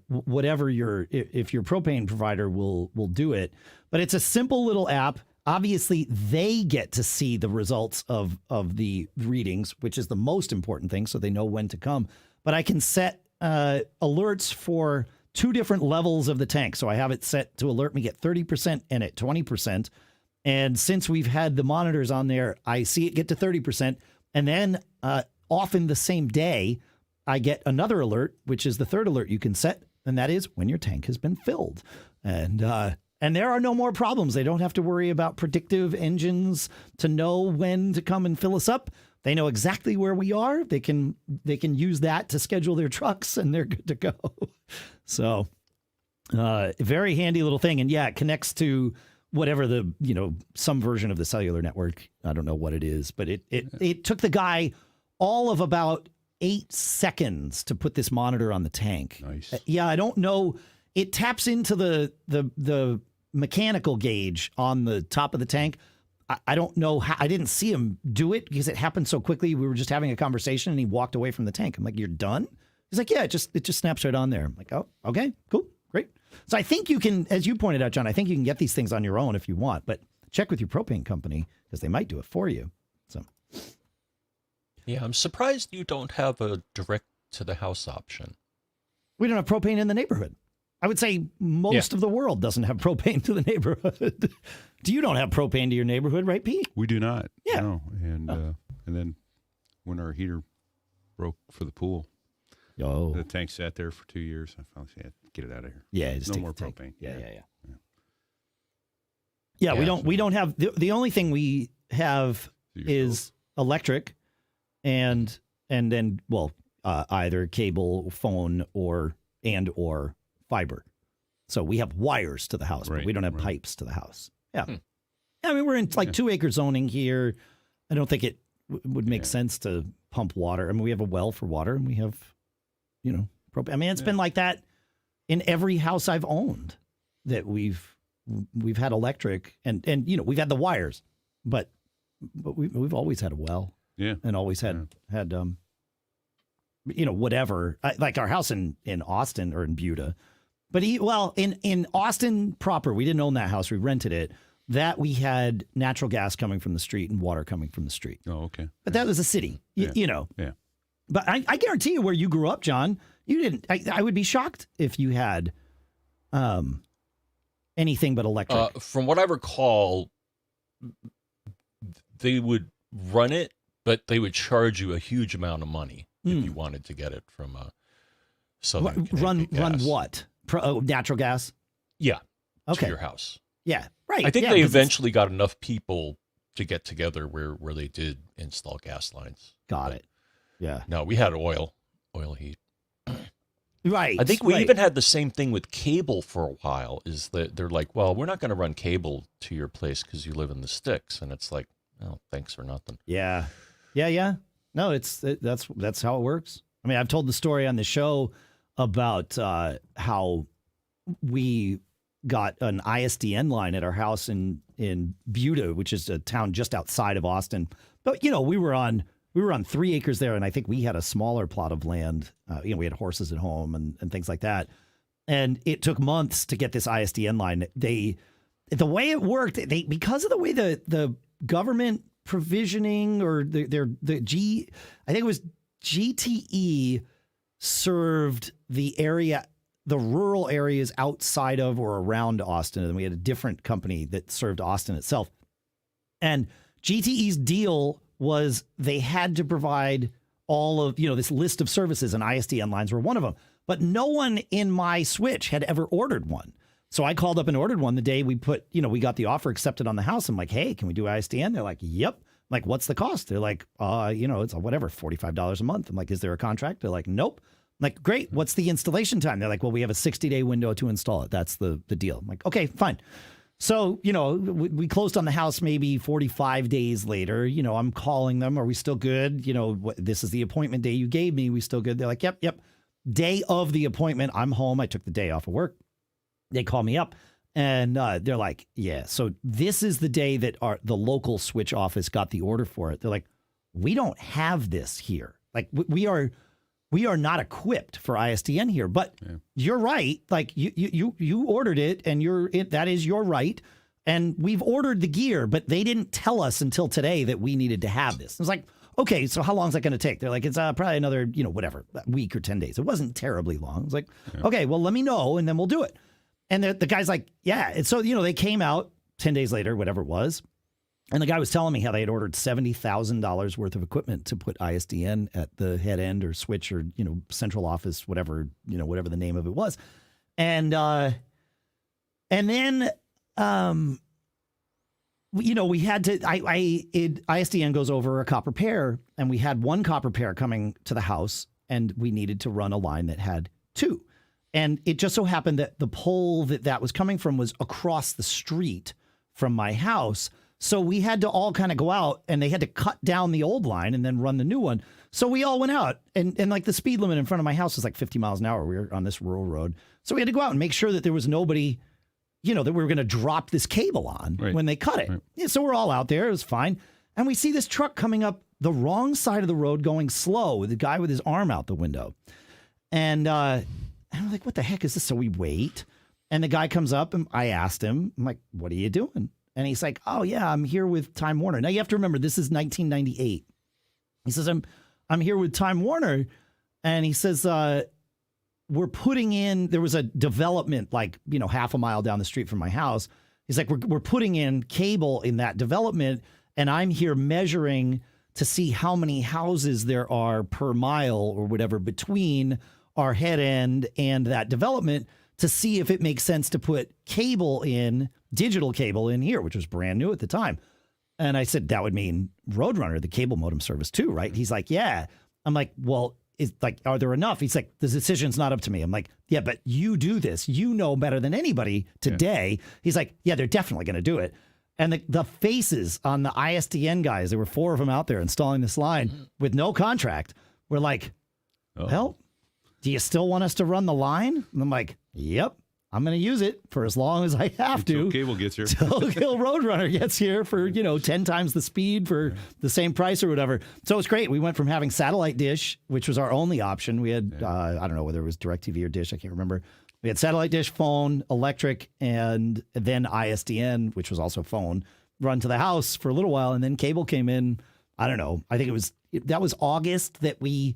whatever if your propane provider will do it. But it's a simple little app. Obviously, they get to see the results of the readings, which is the most important thing, so they know when to come. But I can set alerts for 2 different levels of the tank. So I have it set to alert me at 30% and at 20%. And since we've had the monitors on there, I see it get to 30%. And then often the same day, I get another alert, which is the third alert you can set. And that is when your tank has been filled. And there are no more problems. They don't have to worry about predictive engines to know when to come and fill us up. They know exactly where we are. They can use that to schedule their trucks, and they're good to go. So, very handy little thing. And yeah, it connects to whatever some version of the cellular network. I don't know what it is, but it took the guy all of about 8 seconds to put this monitor on the tank. Nice. Yeah, I don't know. It taps into the mechanical gauge on the top of the tank. I don't know how. I didn't see him do it because it happened so quickly. We were just having a conversation and he walked away from the tank. I'm like, "You're done?" He's like, "Yeah, it just snaps right on there." I'm like, "Oh, okay, cool, great." So I think you can, as you pointed out, John, I think you can get these things on your own if you want, but check with your propane company because they might do it for you. So, yeah, I'm surprised you don't have a direct to the house option. We don't have propane in the neighborhood. I would say most of the world doesn't have propane to the neighborhood. You don't have propane to your neighborhood, right, Pete? We do not. Yeah. No. And then when our heater broke for the pool, the tank sat there for 2 years. I finally said, get it out of here. Yeah, just no take more the tank. propane. Yeah, we don't have the only thing we have is electric and then either cable, phone or fiber. So we have wires to the house, but we don't have pipes to the house. Yeah. I mean, we're in like 2-acre zoning here. I don't think it would make sense to pump water. I mean, we have a well for water and we have, propane. I mean, it's been like that in every house I've owned that we've had electric and we've had the wires, but we've always had a well. Yeah. And always had whatever, like our house in Austin or in Buda. But in Austin proper, we didn't own that house. We rented it. That we had natural gas coming from the street and water coming from the street. Oh, okay. But that was a city, you know. Yeah. But I guarantee you where you grew up, John, you didn't. I would be shocked if you had anything but electric. From what I recall, they would run it, but they would charge you a huge amount of money if you wanted to get it from Southern Run gas. what? Natural gas? Yeah. Okay. To your house. Yeah. Right. I think they eventually got enough people to get together where they did install gas lines. Got it. Yeah. No, we had oil heat. Right. I think we even had the same thing with cable for a while, is that they're like, well, we're not going to run cable to your place because you live in the sticks. And it's like, oh, thanks for nothing. Yeah. Yeah. No, that's how it works. I mean, I've told the story on the show about how we got an ISDN line at our house in Buda, which is a town just outside of Austin. But, we were on 3 acres there, and I think we had a smaller plot of land. We had horses at home and things like that. And it took months to get this ISDN line. The way it worked, because of the way the government provisioning or I think it was GTE served the area, the rural areas outside of or around Austin. And we had a different company that served Austin itself. And GTE's deal was they had to provide all of, this list of services, and ISDN lines were one of them. But no one in my switch had ever ordered one. So I called up and ordered one the day we we got the offer accepted on the house. I'm like, hey, can we do ISDN? They're like, yep. I'm like, what's the cost? They're like, it's whatever, $45 a month. I'm like, is there a contract? They're like, nope. I'm like, great. What's the installation time? They're like, well, we have a 60-day window to install it. That's the deal. I'm like, okay, fine. So, we closed on the house maybe 45 days later. I'm calling them. Are we still good? This is the appointment day you gave me. We still good? They're like, yep. Day of the appointment, I'm home. I took the day off of work. They call me up and they're like, yeah, so this is the day that the local switch office got the order for it. They're like, we don't have this here. Like we are not equipped for ISDN here, but you're right. Like you ordered it and that is your right. And we've ordered the gear, but they didn't tell us until today that we needed to have this. I was like, okay, so how long is that going to take? They're like, it's probably another, whatever, week or 10 days. It wasn't terribly long. I was like, okay, well, let me know and then we'll do it. And the guy's like, yeah. And so, they came out 10 days later, whatever it was. And the guy was telling me how they had ordered $70,000 worth of equipment to put ISDN at the head end or switch or, central office, whatever the name of it was. And then, we had to, ISDN goes over a copper pair, and we had one copper pair coming to the house, and we needed to run a line that had two. And it just so happened that the pole that was coming from was across the street from my house. So we had to all kind of go out, and they had to cut down the old line and then run the new one. So we all went out, and like the speed limit in front of my house was like 50 miles an hour. We were on this rural road. So we had to go out and make sure that there was nobody, that we were going to drop this cable on when they cut it. Right. Yeah, so we're all out there. It was fine. And we see this truck coming up the wrong side of the road going slow with a guy with his arm out the window. And I'm like, what the heck is this? So we wait. And the guy comes up, and I asked him, I'm like, what are you doing? And he's like, oh, yeah, I'm here with Time Warner. Now, you have to remember, this is 1998. He says, I'm here with Time Warner. And he says, we're putting in, there was a development like, half a mile down the street from my house. He's like, we're putting in cable in that development, and I'm here measuring to see how many houses there are per mile or whatever between our head end and that development to see if it makes sense to put cable in, digital cable in here, which was brand new at the time. And I said, that would mean Roadrunner, the cable modem service too, right? He's like, yeah. I'm like, well, it's like, are there enough? He's like, the decision's not up to me. I'm like, yeah, but you do this. You know better than anybody today. Yeah. He's like, yeah, they're definitely going to do it. And the faces on the ISDN guys, there were 4 of them out there installing this line with no contract, were like, well, do you still want us to run the line? And I'm like, yep, I'm going to use it for as long as I have to. Until cable gets here. Until Roadrunner gets here for, 10 times the speed for the same price or whatever. So it's great. We went from having satellite dish, which was our only option. We had, I don't know whether it was DirecTV or dish. I can't remember. We had satellite dish, phone, electric, and then ISDN, which was also phone, run to the house for a little while. And then cable came in. I don't know. I think that was August that we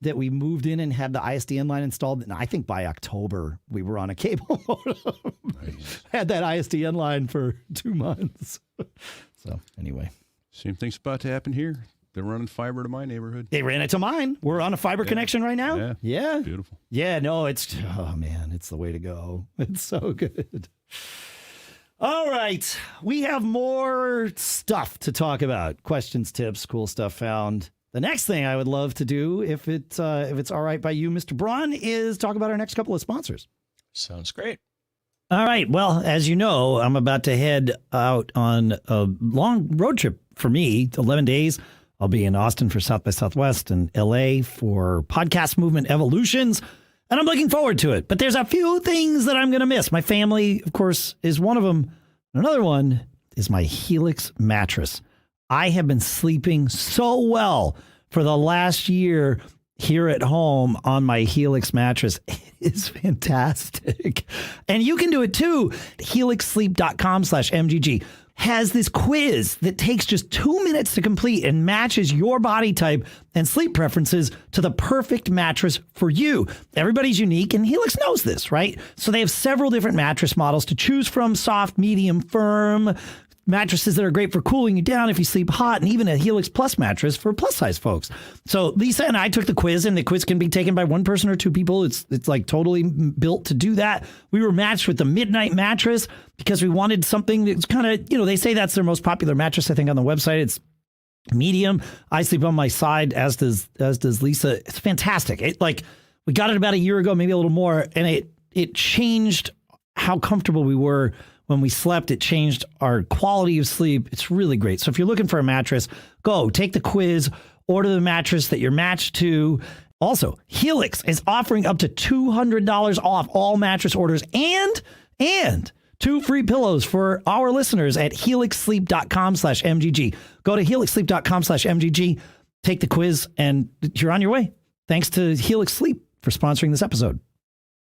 moved in and had the ISDN line installed. And I think by October we were on a cable modem. Nice. Had that ISDN line for 2 months. So anyway. Same thing's about to happen here. They're running fiber to my neighborhood. They ran it to mine. We're on a fiber connection right now. Yeah. Beautiful. Yeah, no, it's the way to go. It's so good. All right. We have more stuff to talk about. Questions, tips, cool stuff found. The next thing I would love to do, if it's all right by you, Mr. Braun, is talk about our next couple of sponsors. Sounds great. All right. Well, as you know, I'm about to head out on a long road trip for me, 11 days. I'll be in Austin for South by Southwest and LA for Podcast Movement Evolutions, and I'm looking forward to it. But there's a few things that I'm going to miss. My family, of course, is one of them. Another one is my Helix mattress. I have been sleeping so well for the last year here at home on my Helix mattress. It is fantastic. And you can do it too. HelixSleep.com/MGG has this quiz that takes just 2 minutes to complete and matches your body type and sleep preferences to the perfect mattress for you. Everybody's unique, and Helix knows this, right? So they have several different mattress models to choose from: soft, medium, firm, mattresses that are great for cooling you down if you sleep hot, and even a Helix Plus mattress for plus size folks. So Lisa and I took the quiz, and the quiz can be taken by one person or 2 people. It's like totally built to do that. We were matched with the Midnight mattress because we wanted something that's kind of, they say that's their most popular mattress, I think, on the website. It's medium. I sleep on my side, as does Lisa. It's fantastic. We got it about a year ago, maybe a little more, and it changed how comfortable we were when we slept. It changed our quality of sleep. It's really great. So if you're looking for a mattress, go take the quiz, order the mattress that you're matched to. Also, Helix is offering up to $200 off all mattress orders and 2 free pillows for our listeners at HelixSleep.com/MGG. Go to HelixSleep.com/MGG, take the quiz, and you're on your way. Thanks to Helix Sleep for sponsoring this episode.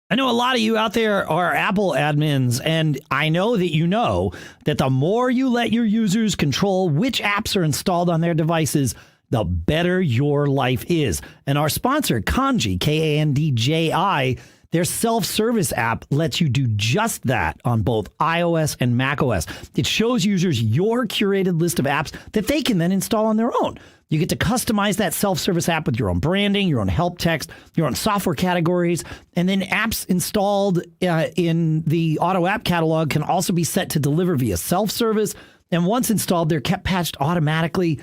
I know a lot of you out there are Apple admins, and I know that you know that the more you let your users control which apps are installed on their devices, the better your life is. And our sponsor, Kandji, Kandji, their self-service app lets you do just that on both iOS and macOS. It shows users your curated list of apps that they can then install on their own. You get to customize that self-service app with your own branding, your own help text, your own software categories, and then apps installed in the auto app catalog can also be set to deliver via self-service. And once installed, they're kept patched automatically.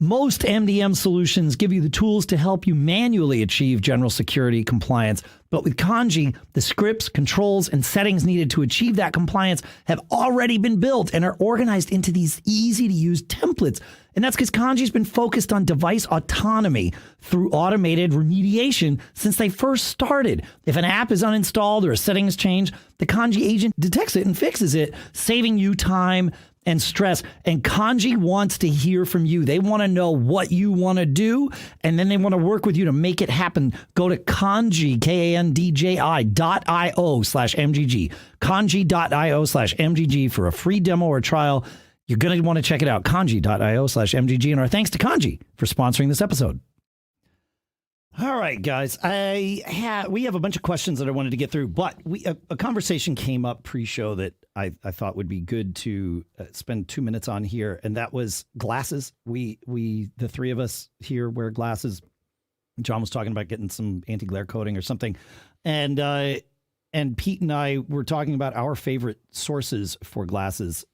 Most MDM solutions give you the tools to help you manually achieve general security compliance. But with Kandji, the scripts, controls, and settings needed to achieve that compliance have already been built and are organized into these easy-to-use templates. And that's because Kandji's been focused on device autonomy through automated remediation since they first started. If an app is uninstalled or a setting is changed, the Kandji agent detects it and fixes it, saving you time and stress. And Kandji wants to hear from you. They want to know what you want to do, and then they want to work with you to make it happen. Go to Kandji, KANDJI.io/MGG, Kandji.io/MGG for a free demo or trial. You're going to want to check it out, Kandji.io/MGG. And our thanks to Kandji for sponsoring this episode. All All right, guys. We have a bunch of questions that I wanted to get through, but a conversation came up pre-show that I thought would be good to spend 2 minutes on here, and that was glasses. We the three of us here wear glasses. John was talking about getting some anti-glare coating or something, and Pete and I were talking about our favorite sources for glasses,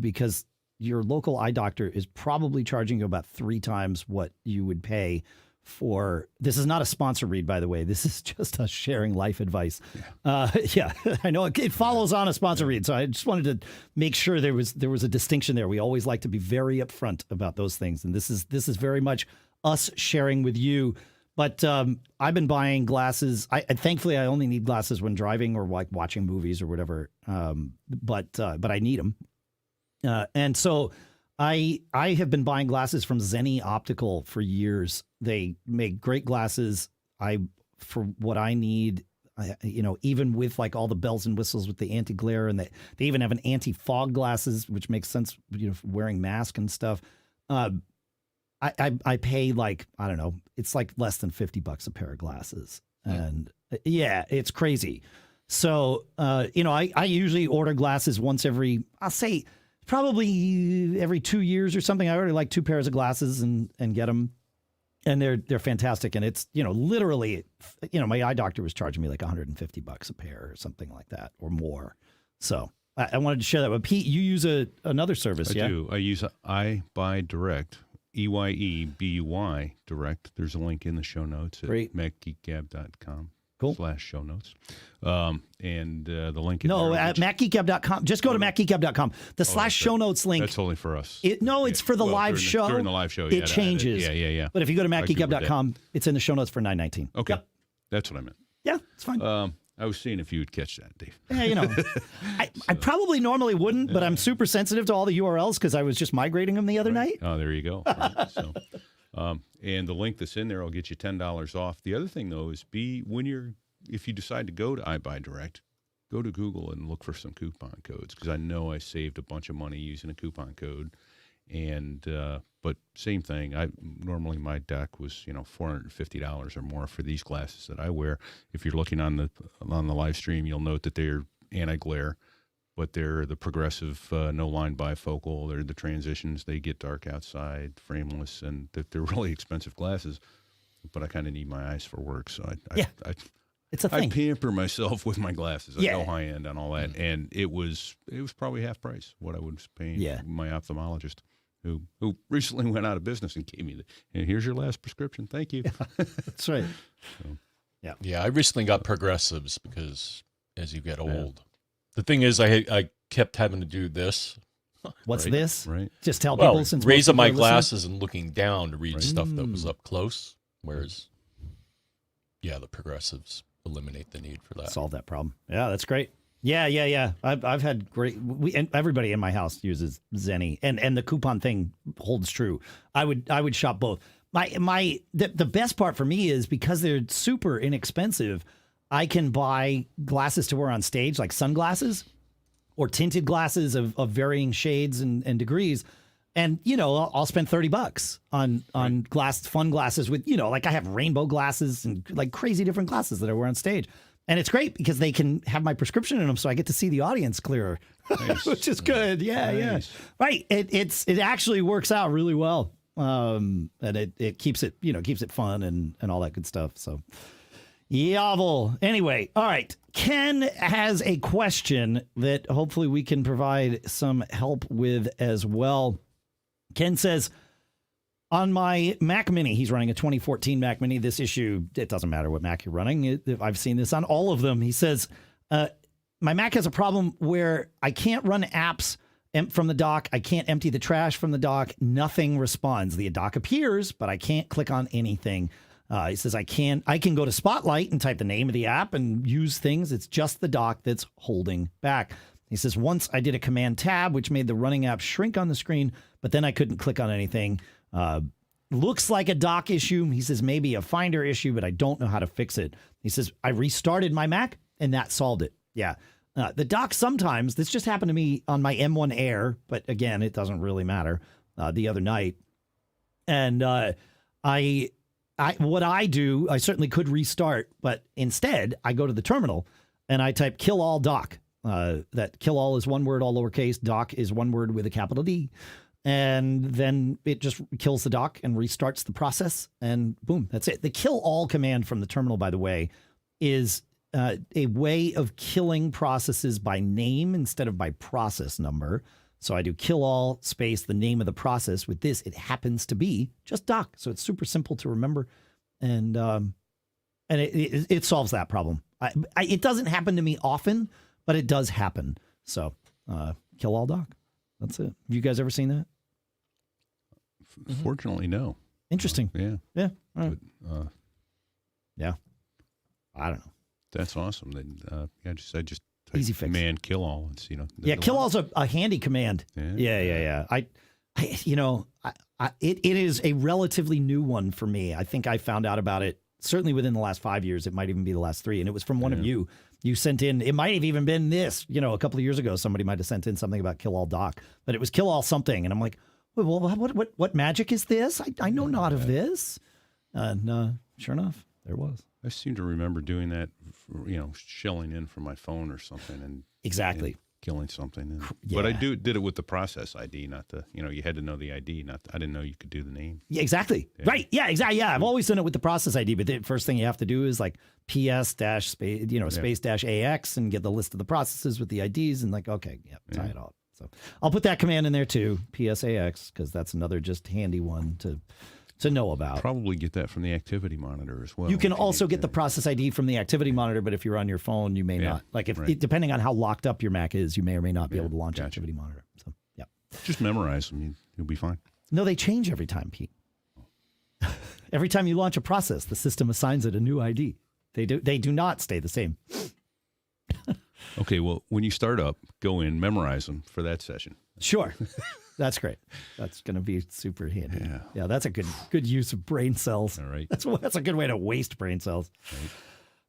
because your local eye doctor is probably charging you about 3 times what you would pay for. This is not a sponsor read, by the way. This is just us sharing life advice. Yeah, I know it follows on a sponsor read, so I just wanted to make sure there was a distinction there. We always like to be very upfront about those things, and this is very much us sharing with you. But I've been buying glasses. Thankfully I only need glasses when driving or like watching movies or whatever. But I need them, and so I have been buying glasses from Zenni Optical for years. They make great glasses. For what I need, even with like all the bells and whistles with the anti-glare, and they even have an anti-fog glasses, which makes sense, for wearing mask and stuff. I pay like, I don't know, it's like less than $50 a pair of glasses. And yeah, it's crazy. So, I usually order glasses once I'll say probably every 2 years or something. I order like 2 pairs of glasses and get them. And they're fantastic. And it's, literally, my eye doctor was charging me like $150 a pair or something like that or more. So I wanted to share that. But Pete, you use another service, I do. I use iBuy Direct, EYEBUY Direct. There's a link in the show notes at macgeekgab.com. Cool. /show notes. And the link. At macgeekgab.com. Just go to macgeekgab.com. The /show notes link. That's only for us. It's for the live show. During the live show, it changes. Yeah. But if you go to macgeekgab.com, it's in the show notes for $9.19. Okay. Yep. That's what I meant. Yeah, it's fine. I was seeing if you would catch that, Dave. Yeah, I probably normally wouldn't, but I'm super sensitive to all the URLs because I was just migrating them the other night. Oh, there you go. Right. So, and the link that's in there will get you $10 off. The other thing, though, is if you decide to go to iBuy Direct, go to Google and look for some coupon codes, because I know I saved a bunch of money using a coupon code. And but same thing. Normally my deck was $450 or more for these glasses that I wear. If you're looking on the live stream, you'll note that they're anti-glare, but they're the progressive no line bifocal. They're the transitions. They get dark outside, frameless, and they're really expensive glasses. But I kind of need my eyes for work, so it's a thing. I pamper myself with my glasses. I go high end on all that, and it was probably half price what I was paying my ophthalmologist, who recently went out of business and gave me and here's your last prescription. Thank you. That's right. So, yeah. I recently got progressives because as you get old, the thing is, I kept having to do this. What's this? Right. Just tell people since raising my glasses and looking down to read stuff that was up close, whereas the progressives eliminate the need for that. Solve that problem. Yeah, that's great. Yeah. I've had great. And everybody in my house uses Zenni, and the coupon thing holds true. I would shop both. The best part for me is because they're super inexpensive, I can buy glasses to wear on stage, like sunglasses or tinted glasses of varying shades and degrees. And, I'll spend $30 on fun glasses with, like I have rainbow glasses and like crazy different glasses that I wear on stage. And it's great because they can have my prescription in them, so I get to see the audience clearer, nice. which is good. Yeah. Right. It actually works out really well. And it keeps it fun and all that good stuff. So, yavel. Anyway, all right. Ken has a question that hopefully we can provide some help with as well. Ken says, on my Mac Mini, he's running a 2014 Mac Mini. This issue, it doesn't matter what Mac you're running. I've seen this on all of them. He says, my Mac has a problem where I can't run apps from the dock. I can't empty the trash from the dock. Nothing responds. The dock appears, but I can't click on anything. He says, I can go to Spotlight and type the name of the app and use things. It's just the dock that's holding back. He says, once I did a Command Tab, which made the running app shrink on the screen, but then I couldn't click on anything. Looks like a dock issue. He says, maybe a Finder issue, but I don't know how to fix it. He says, I restarted my Mac and that solved it. Yeah. The dock sometimes, this just happened to me on my M1 Air, but again, it doesn't really matter, the other night. And I what I do, I certainly could restart, but instead I go to the terminal and I type kill all dock. That kill all is one word, all lowercase. Dock is one word with a capital D. And then it just kills the dock and restarts the process. And boom, that's it. The kill all command from the terminal, by the way, is a way of killing processes by name instead of by process number. So I do kill all space the name of the process. With this, it happens to be just dock. So it's super simple to remember. And it solves that problem. It doesn't happen to me often, but it does happen. So kill all dock. That's it. Have you guys ever seen that? Fortunately, no. Interesting. Yeah. Yeah. All right. But, Yeah. I don't know. that's awesome. Then, I just type Easy fix. command kill all. It's, Yeah, kill all's a handy command. Yeah. It is a relatively new one for me. I think I found out about it certainly within the last 5 years. It might even be the last 3, and it was from one of you. You sent in. It might have even been this. A couple of years ago, somebody might have sent in something about kill all dock, but it was kill all something, and I'm like, well, what magic is this? I know not of this. And sure enough, there was. I seem to remember doing that, shelling in from my phone or something, and Exactly. and killing something. And, Yeah. But I did it with the process ID, not the. You had to know the ID. I didn't know you could do the name. Yeah, exactly. Yeah. Right. Yeah, exactly. Yeah, I've always done it with the process ID, but the first thing you have to do is like PS dash space, space dash AX and get the list of the processes with the IDs and like, okay, tie it all. So I'll put that command in there too, PSAX, because that's another just handy one to know about. Probably get that from the activity monitor as well. You can if also need get to. the process ID from the activity monitor, but if you're on your phone, you may not. Like depending on how locked up your Mac is, you may or may not be able to launch activity monitor. So yeah. Just memorize them. You'll be fine. No, they change every time, Pete. Every time you launch a process, the system assigns it a new ID. They do not stay the same. Okay, well, when you start up, go in, memorize them for that session. Sure. That's great. That's going to be super handy. Yeah, that's a good use of brain cells. All right. That's a good way to waste brain cells. Right.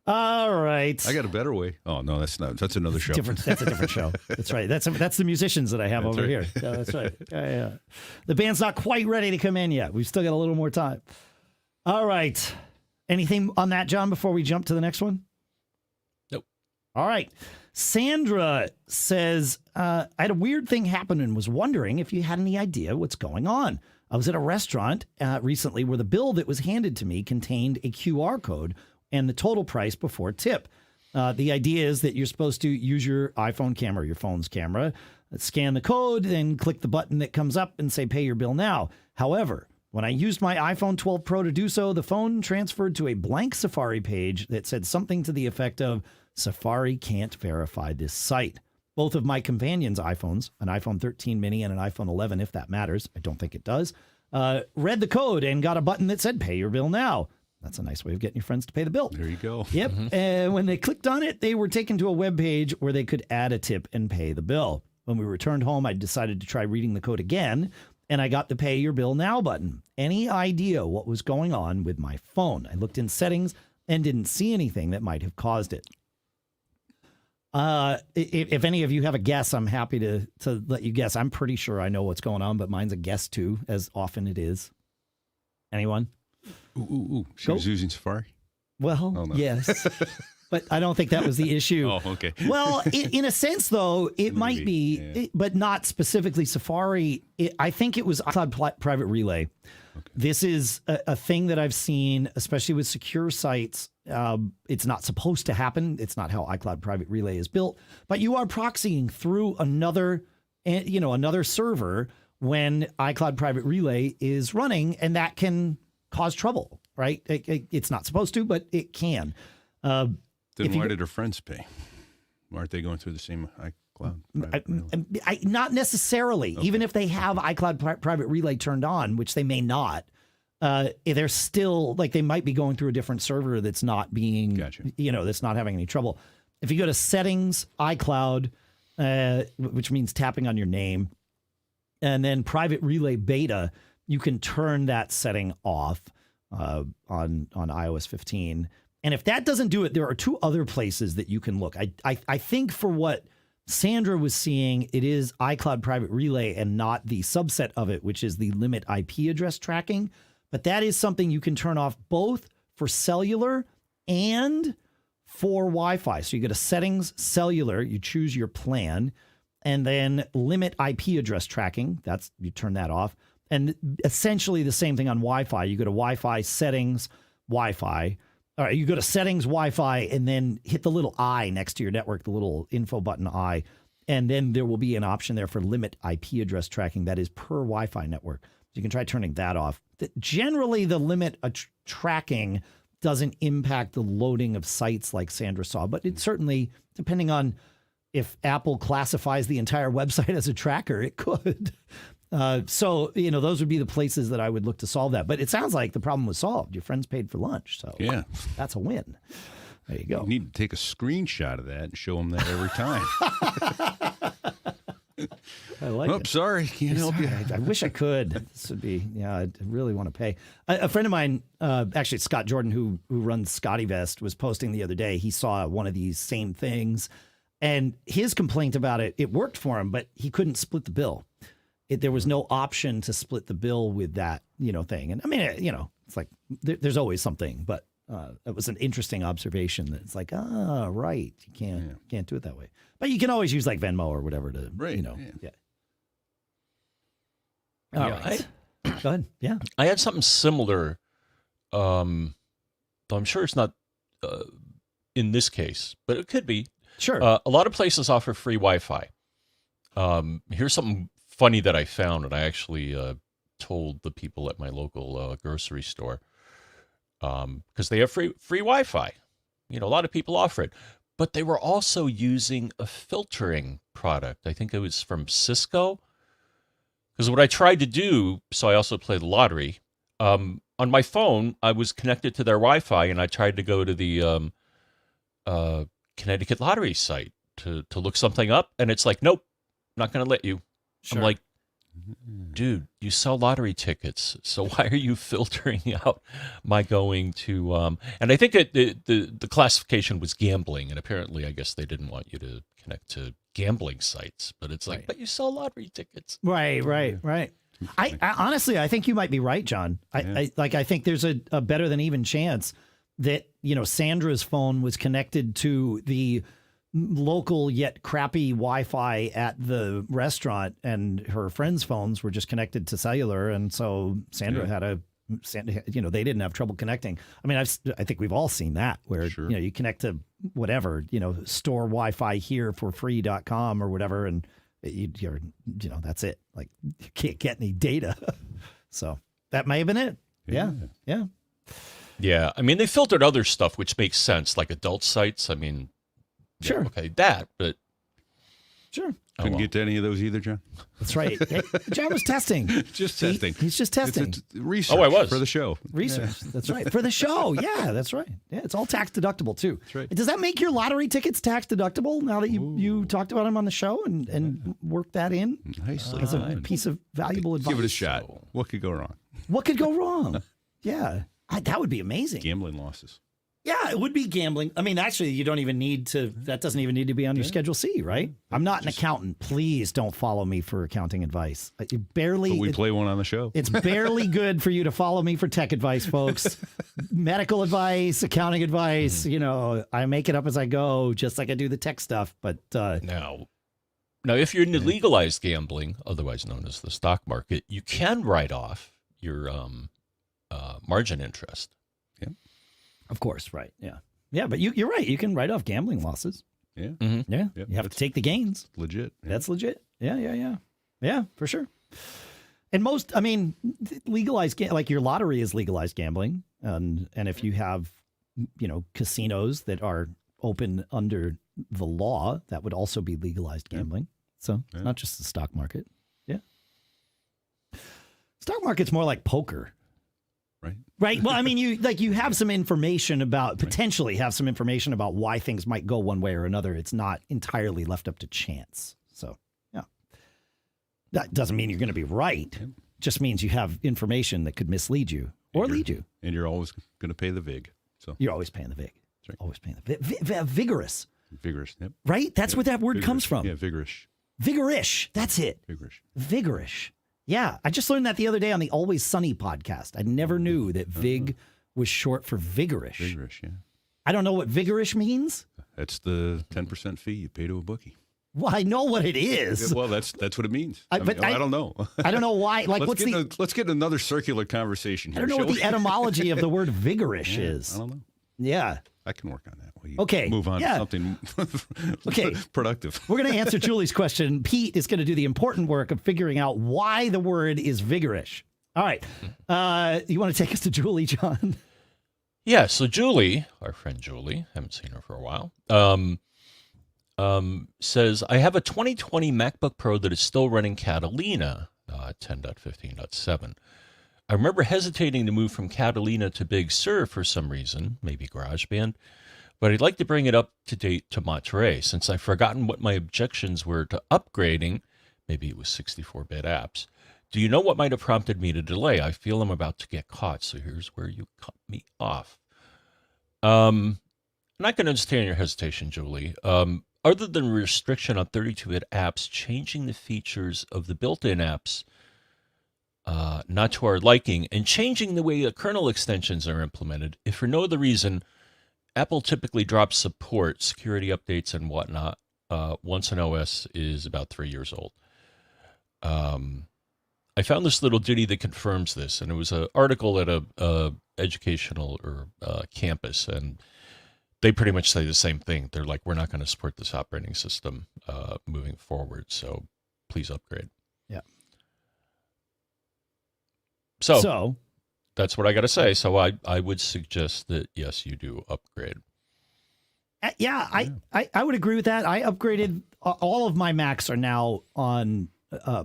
All right. I got a better way. Oh, no, that's another show. That's a different show. That's right. That's the musicians that I have over here. Yeah, that's right. Yeah. The band's not quite ready to come in yet. We've still got a little more time. All right. Anything on that, John, before we jump to the next one? Nope. All right. Sandra says, I had a weird thing happen and was wondering if you had any idea what's going on. I was at a restaurant recently where the bill that was handed to me contained a QR code and the total price before tip. The idea is that you're supposed to use your iPhone camera, your phone's camera, scan the code, then click the button that comes up and say, pay your bill now. However, when I used my iPhone 12 Pro to do so, the phone transferred to a blank Safari page that said something to the effect of, Safari can't verify this site. Both of my companions' iPhones, an iPhone 13 mini and an iPhone 11, if that matters, I don't think it does, read the code and got a button that said, pay your bill now. That's a nice way of getting your friends to pay the bill. There you go. Yep. And when they clicked on it, they were taken to a web page where they could add a tip and pay the bill. When we returned home, I decided to try reading the code again, and I got the pay your bill now button. Any idea what was going on with my phone? I looked in settings and didn't see anything that might have caused it. If any of you have a guess, I'm happy to let you guess. I'm pretty sure I know what's going on, but mine's a guess too, as often it is. Anyone? Ooh. She was using Safari? Well, no. Yes. But I don't think that was the issue. Oh, okay. Well, in a sense, though, it might be, but not specifically Safari. I think it was iCloud Private Relay. Okay. This is a thing that I've seen, especially with secure sites. It's not supposed to happen. It's not how iCloud Private Relay is built. But you are proxying through another server when iCloud Private Relay is running, and that can cause trouble, right? It's not supposed to, but it can. Then why did her friends pay? Aren't they going through the same iCloud? Not necessarily. Okay. Even if they have iCloud Private Relay turned on, which they may not, they're still they might be going through a different server that's not being, that's not having any trouble. If you go to settings, iCloud, which means tapping on your name, and then Private Relay Beta, you can turn that setting off on iOS 15. And if that doesn't do it, there are two other places that you can look. I think for what Sandra was seeing, it is iCloud Private Relay and not the subset of it, which is the limit IP address tracking. But that is something you can turn off both for cellular and for Wi-Fi. So you go to settings, cellular, you choose your plan, and then limit IP address tracking. You turn that off. And essentially the same thing on Wi-Fi. You go to Wi-Fi, settings, Wi-Fi. All right, you go to settings, Wi-Fi, and then hit the little I next to your network, the little info button I. And then there will be an option there for limit IP address tracking. That is per Wi-Fi network. So you can try turning that off. Generally, the limit tracking doesn't impact the loading of sites like Sandra saw, but it certainly, depending on if Apple classifies the entire website as a tracker, it could. So, those would be the places that I would look to solve that. But it sounds like the problem was solved. Your friends paid for lunch. So yeah, that's a win. There you go. You need to take a screenshot of that and show them that every time. I like it. Sorry. Can't help you. I wish I could. This would be, I really want to pay. A friend of mine, actually Scott Jordan, who runs Scotty Vest, was posting the other day. He saw one of these same things. And his complaint about it worked for him, but he couldn't split the bill. There was no option to split the bill with that, thing. And I mean, it's like there's always something, but it was an interesting observation that it's like, right, you can't do it that way. But you can always use like Venmo or whatever to, yeah. All right. Go ahead. Yeah. I had something similar. Though I'm sure it's not in this case, but it could be. Sure. A lot of places offer free Wi-Fi. Here's something funny that I found, and I actually told the people at my local grocery store, because they have free Wi-Fi. A lot of people offer it, but they were also using a filtering product. I think it was from Cisco. Because what I tried to do, so I also play the lottery. On my phone, I was connected to their Wi-Fi, and I tried to go to the Connecticut lottery site to look something up, and it's like, nope, not going to let you. Sure. I'm like, dude, you sell lottery tickets, so why are you filtering out my going to? And I think the classification was gambling, and apparently, I guess they didn't want you to connect to gambling sites. But it's like, right. But you sell lottery tickets, right. I honestly, I think you might be right, John. I think there's a better than even chance that Sandra's phone was connected to the local yet crappy Wi-Fi at the restaurant, and her friends' phones were just connected to cellular, and so Sandra had they didn't have trouble connecting. I mean, I think we've all seen that where you connect to whatever, store Wi-Fi here for free.com or whatever, and you're that's it. Like, you can't get any data. So that may have been it. Yeah. Yeah, I mean, they filtered other stuff, which makes sense, like adult sites. I mean, sure. Yeah, okay, that, but... Sure. Couldn't get to any of those either, John. That's right. John was testing. Just testing. He's just testing. It's research. I was. For the show. Research. Yeah. That's right. For the show. Yeah, that's right. Yeah, it's all tax deductible, too. That's right. Does that make your lottery tickets tax deductible now that you talked about them on the show and worked that in? Nicely. As a piece of valuable advice. Give it a shot. What could go wrong? What could go wrong? Yeah. That would be amazing. Gambling losses. Yeah, it would be gambling. I mean, actually, you don't even need to, that doesn't even need to be on your Schedule C, right? I'm not an accountant. Please don't follow me for accounting advice. You barely. But we play one on the show. It's barely good for you to follow me for tech advice, folks. Medical advice, accounting advice, I make it up as I go, just like I do the tech stuff. But Now, if you're into legalized gambling, otherwise known as the stock market, you can write off your margin interest. Yeah. Of course, right. Yeah. Yeah, but you're right. You can write off gambling losses. Yeah. Mm-hmm. Yeah. Yep. You have to take the gains. Legit. Yeah. That's legit. Yeah. Yeah, for sure. And legalized, like your lottery is legalized gambling. And if you have, casinos that are open under the law, that would also be legalized gambling. So it's not just the stock market. Yeah. Stock market's more like poker. Right. Well, I mean, you have some information about, potentially have some information about why things might go one way or another. It's not entirely left up to chance. So, yeah. That doesn't mean you're going to be right. It just means you have information that could mislead you or lead you. And you're always going to pay the VIG. So you're always paying the VIG. That's right. Always paying the VIG. Vigorous. Vigorous. Right? That's where that word comes from. Yeah, vigorish. Vigorish. That's it. Vigorish. Vigorish. Yeah, I just learned that the other day on the Always Sunny podcast. I never knew that Vig was short for Vigorish. Vigorish, yeah. I don't know what Vigorish means. That's the 10% fee you pay to a bookie. Well, I know what it is. Well, that's what it means. I but don't know. I don't know why. Like, let's get another circular conversation here. I don't know what the etymology of the word Vigorish is. I don't know. Yeah. I can work on that. Okay. Move on to something productive. We're going to answer Julie's question. Pete is going to do the important work of figuring out why the word is vigorish. All right. You want to take us to Julie, John? Yeah. So Julie, our friend Julie, haven't seen her for a while, says, I have a 2020 MacBook Pro that is still running Catalina 10.15.7. I remember hesitating to move from Catalina to Big Sur for some reason, maybe GarageBand, but I'd like to bring it up to date to Monterey since I've forgotten what my objections were to upgrading. Maybe it was 64-bit apps. Do you know what might have prompted me to delay? I feel I'm about to get caught, so here's where you cut me off. And I can understand your hesitation, Julie. Other than restriction on 32-bit apps, changing the features of the built-in apps not to our liking, and changing the way the kernel extensions are implemented, if for no other reason, Apple typically drops support, security updates, and whatnot once an OS is about 3 years old. I found this little ditty that confirms this, and it was an article at a educational or campus, and they pretty much say the same thing. They're like, we're not going to support this operating system moving forward, so please upgrade. Yeah. So that's what I got to say. So I would suggest that, yes, you do upgrade. Yeah, I would agree with that. I upgraded. All of my Macs are now on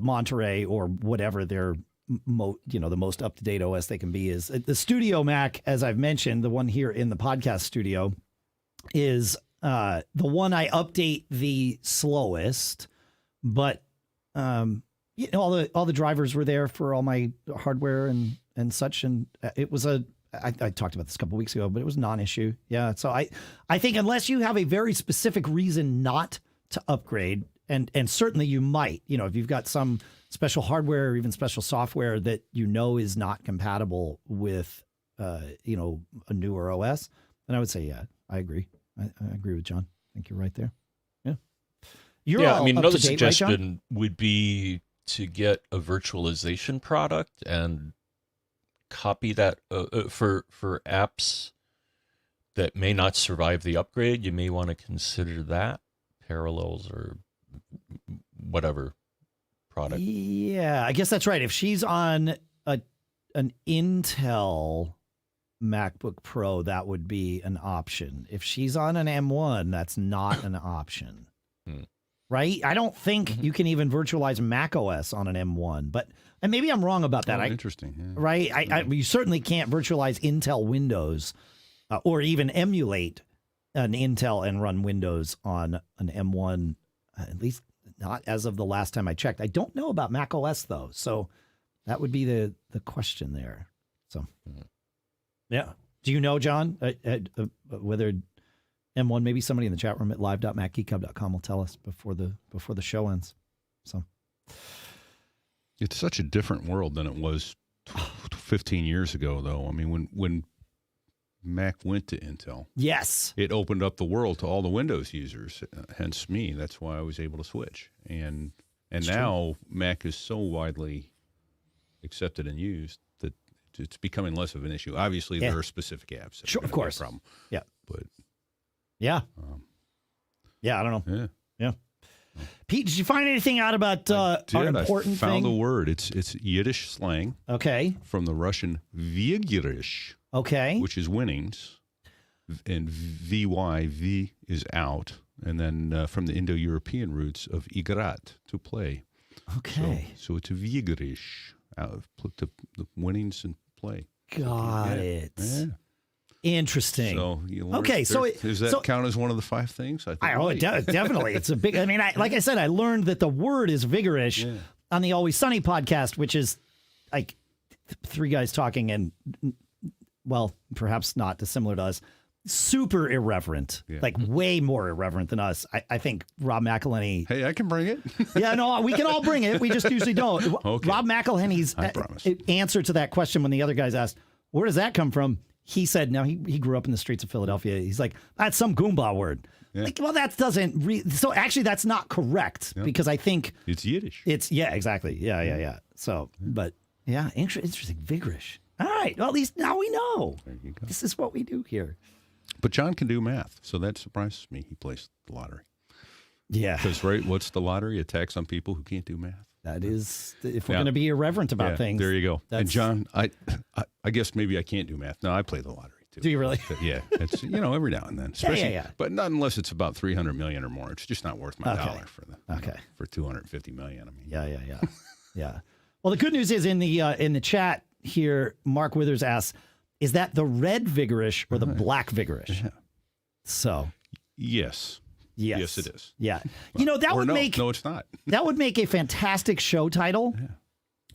Monterey or whatever their the most up-to-date OS they can be is. The Studio Mac, as I've mentioned, the one here in the podcast studio, is the one I update the slowest, but all the drivers were there for all my hardware and such, and it was I talked about this a couple weeks ago, but it was a non-issue. Yeah, so I think unless you have a very specific reason not to upgrade, and certainly you might, if you've got some special hardware or even special software that is not compatible with a newer OS, then I would say I agree. I agree with John. I think you're right there. Yeah. Another suggestion would be to get a virtualization product and copy that for apps that may not survive the upgrade. You may want to consider that, Parallels or whatever product. Yeah, I guess that's right. If she's on an Intel MacBook Pro, that would be an option. If she's on an M1, that's not an option. Right? I don't think you can even virtualize macOS on an M1, and maybe I'm wrong about that. Interesting. Yeah. Right? You certainly can't virtualize Intel Windows or even emulate an Intel and run Windows on an M1, at least not as of the last time I checked. I don't know about macOS, though, so that would be the question there. So, yeah. Do you know, John, whether M1, maybe somebody in the chat room at live.macgeekgab.com will tell us before the show ends. So it's such a different world than it was 15 years ago, though. I mean, when Mac went to Intel, yes, it opened up the world to all the Windows users, hence me. That's why I was able to switch. And now Mac is so widely accepted and used that it's becoming less of an issue. Obviously, there are specific apps. Sure, of course. Problem. Yeah. But yeah. I don't know. Yeah. Pete, did you find anything out about our important I found thing? the word. It's Yiddish slang. Okay. From the Russian Vigorish. Okay. Which is winnings. And V is out. And then from the Indo-European roots of igrat, to play. Okay. So it's Vigorish. The winnings and play. Got it. Yeah. Interesting. So does that count as one of the 5 things? I think it does, definitely. It's a big. I mean, like I said, I learned that the word is vigorish on the Always Sunny podcast, which is like 3 guys talking, and well, perhaps not dissimilar to us. super irreverent, like way more irreverent than us. I think Rob McElhenney. Hey, I can bring it. Yeah, no, we can all bring it. We just usually don't. Okay. Rob McElhenney's answer to that question when the other guys asked, where does that come from? He said, no, he grew up in the streets of Philadelphia. He's like, that's some Goomba word. Yeah. Like, well, that doesn't so actually that's not correct because I think it's Yiddish. Exactly. Yeah. So, but yeah, interesting. Vigorish. All right. Well, at least now we know. There you go. This is what we do here. But John can do math, so that surprises me. He plays the lottery. Yeah. Because, right, what's the lottery? Attack on people who can't do math. That is, if we're going to be irreverent about things. There you go. And John, I guess maybe I can't do math. No, I play the lottery too. Do you really? Yeah. It's, every now and then. Especially, yeah. But not unless it's about 300 million or more. It's just not worth my dollar for 250 million. I mean. Yeah. Well, the good news is in the chat here, Mark Withers asks, is that the red Vigorish or the black Vigorish? Yeah. So. Yes. Yes, it is. Yeah. That would make... No, it's not. That would make a fantastic show title. Yeah.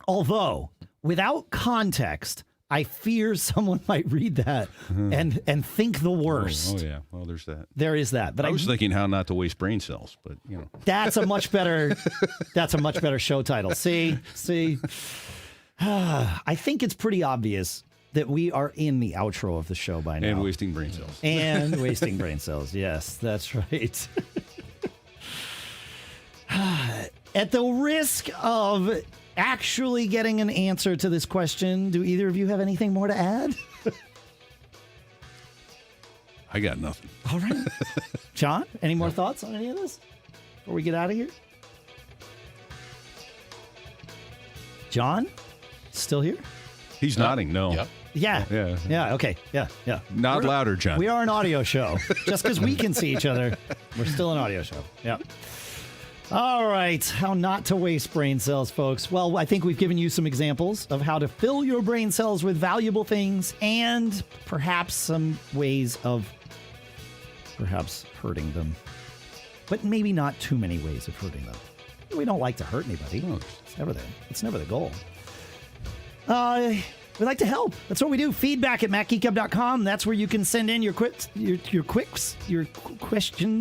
Although, without context, I fear someone might read that and think the worst. Oh, yeah. Well, there's that. There is that. But I was thinking how not to waste brain cells, but, That's a much better show title. See? I think it's pretty obvious that we are in the outro of the show by now. And wasting brain cells. And wasting brain cells. Yes, that's right. At the risk of actually getting an answer to this question, do either of you have anything more to add? I got nothing. All right. John, any more thoughts on any of this before we get out of here? John, still here? He's nodding, no. Yep. Yeah. Okay. Yeah. Nod louder, John. We are an audio show. Just because we can see each other, we're still an audio show. Yeah. All right. How not to waste brain cells, folks. Well, I think we've given you some examples of how to fill your brain cells with valuable things and perhaps some ways of perhaps hurting them. But maybe not too many ways of hurting them. We don't like to hurt anybody. No. It's never the goal. We'd like to help. That's what we do. Feedback at macgeekgab.com. That's where you can send in your questions,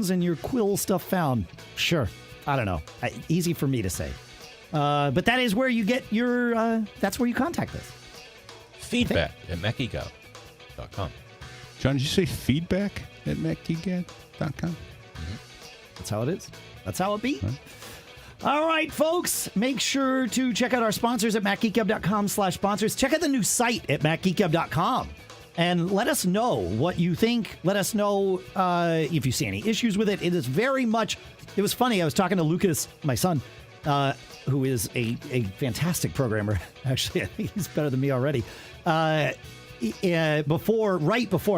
and your quill stuff found. Sure. I don't know. Easy for me to say. But that is where you get your, that's where you contact us. Feedback at macgeekgab.com. John, did you say feedback at macgeekgab.com? Mm-hmm. That's how it is. That's how it be. Huh? All right, folks, make sure to check out our sponsors at macgeekgab.com/sponsors. Check out the new site at macgeekgab.com and let us know what you think. Let us know if you see any issues with it. It is very much, it was funny. I was talking to Lucas, my son, who is a fantastic programmer. Actually, I think he's better than me already. Right before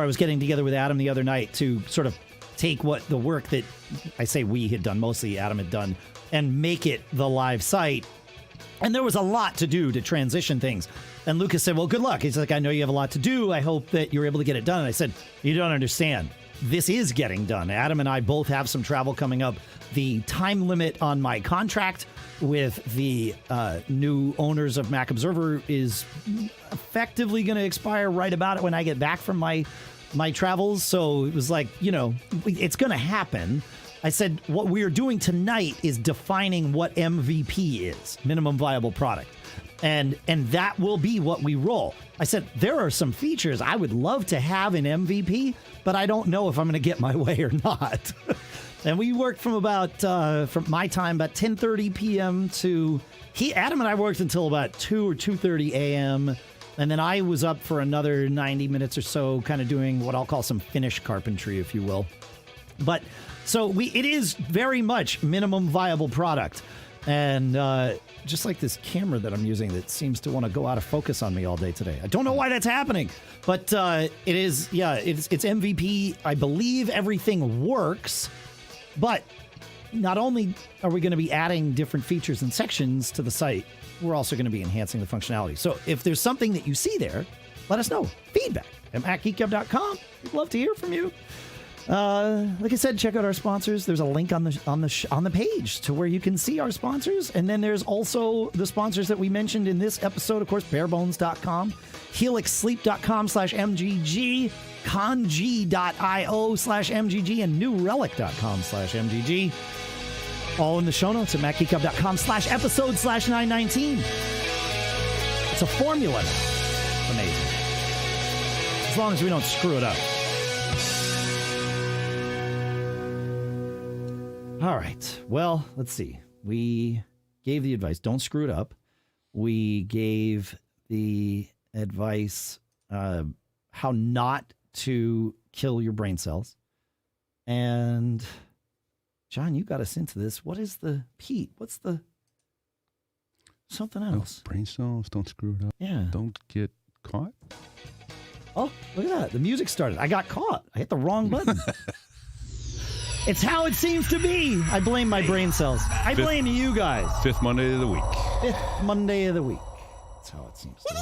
I was getting together with Adam the other night to sort of take what the work that I say we had done, mostly Adam had done, and make it the live site. And there was a lot to do to transition things. And Lucas said, well, good luck. He's like, I know you have a lot to do. I hope that you're able to get it done. And I said, you don't understand. This is getting done. Adam and I both have some travel coming up. The time limit on my contract with the new owners of Mac Observer is effectively going to expire right about it when I get back from my travels. So it was like, it's going to happen. I said, what we are doing tonight is defining what MVP is, minimum viable product. And that will be what we roll. I said, there are some features I would love to have in MVP, but I don't know if I'm going to get my way or not. And we worked from my time, about 10:30 p.m. to, Adam and I worked until about 2 or 2:30 a.m. And then I was up for another 90 minutes or so, kind of doing what I'll call some finish carpentry, if you will. But so it is very much minimum viable product. And just like this camera that I'm using that seems to want to go out of focus on me all day today. I don't know why that's happening, but it is, it's MVP. I believe everything works, but not only are we going to be adding different features and sections to the site, we're also going to be enhancing the functionality. So if there's something that you see there, let us know. Feedback at macgeekgab.com. We'd love to hear from you. Like I said, check out our sponsors. There's a link on the page to where you can see our sponsors, and then there's also the sponsors that we mentioned in this episode. Of course, barebones.com, helixsleep.com/MGG, conji.io/MGG, and newrelic.com/MGG. All in the show notes at macgeekgab.com/episode/919. It's a formula now. Amazing. As long as we don't screw it up. All right. Well, let's see. We gave the advice, don't screw it up. We gave the advice, how not to kill your brain cells. And John, you got us into this. What is the Pete? What's the something else? No, brain cells, don't screw it up. Yeah. Don't get caught. Oh, look at that. The music started. I got caught. I hit the wrong button. It's how it seems to be. I blame my brain cells. I blame you guys. Fifth Monday of the week. Fifth Monday of the week. That's how it seems to be.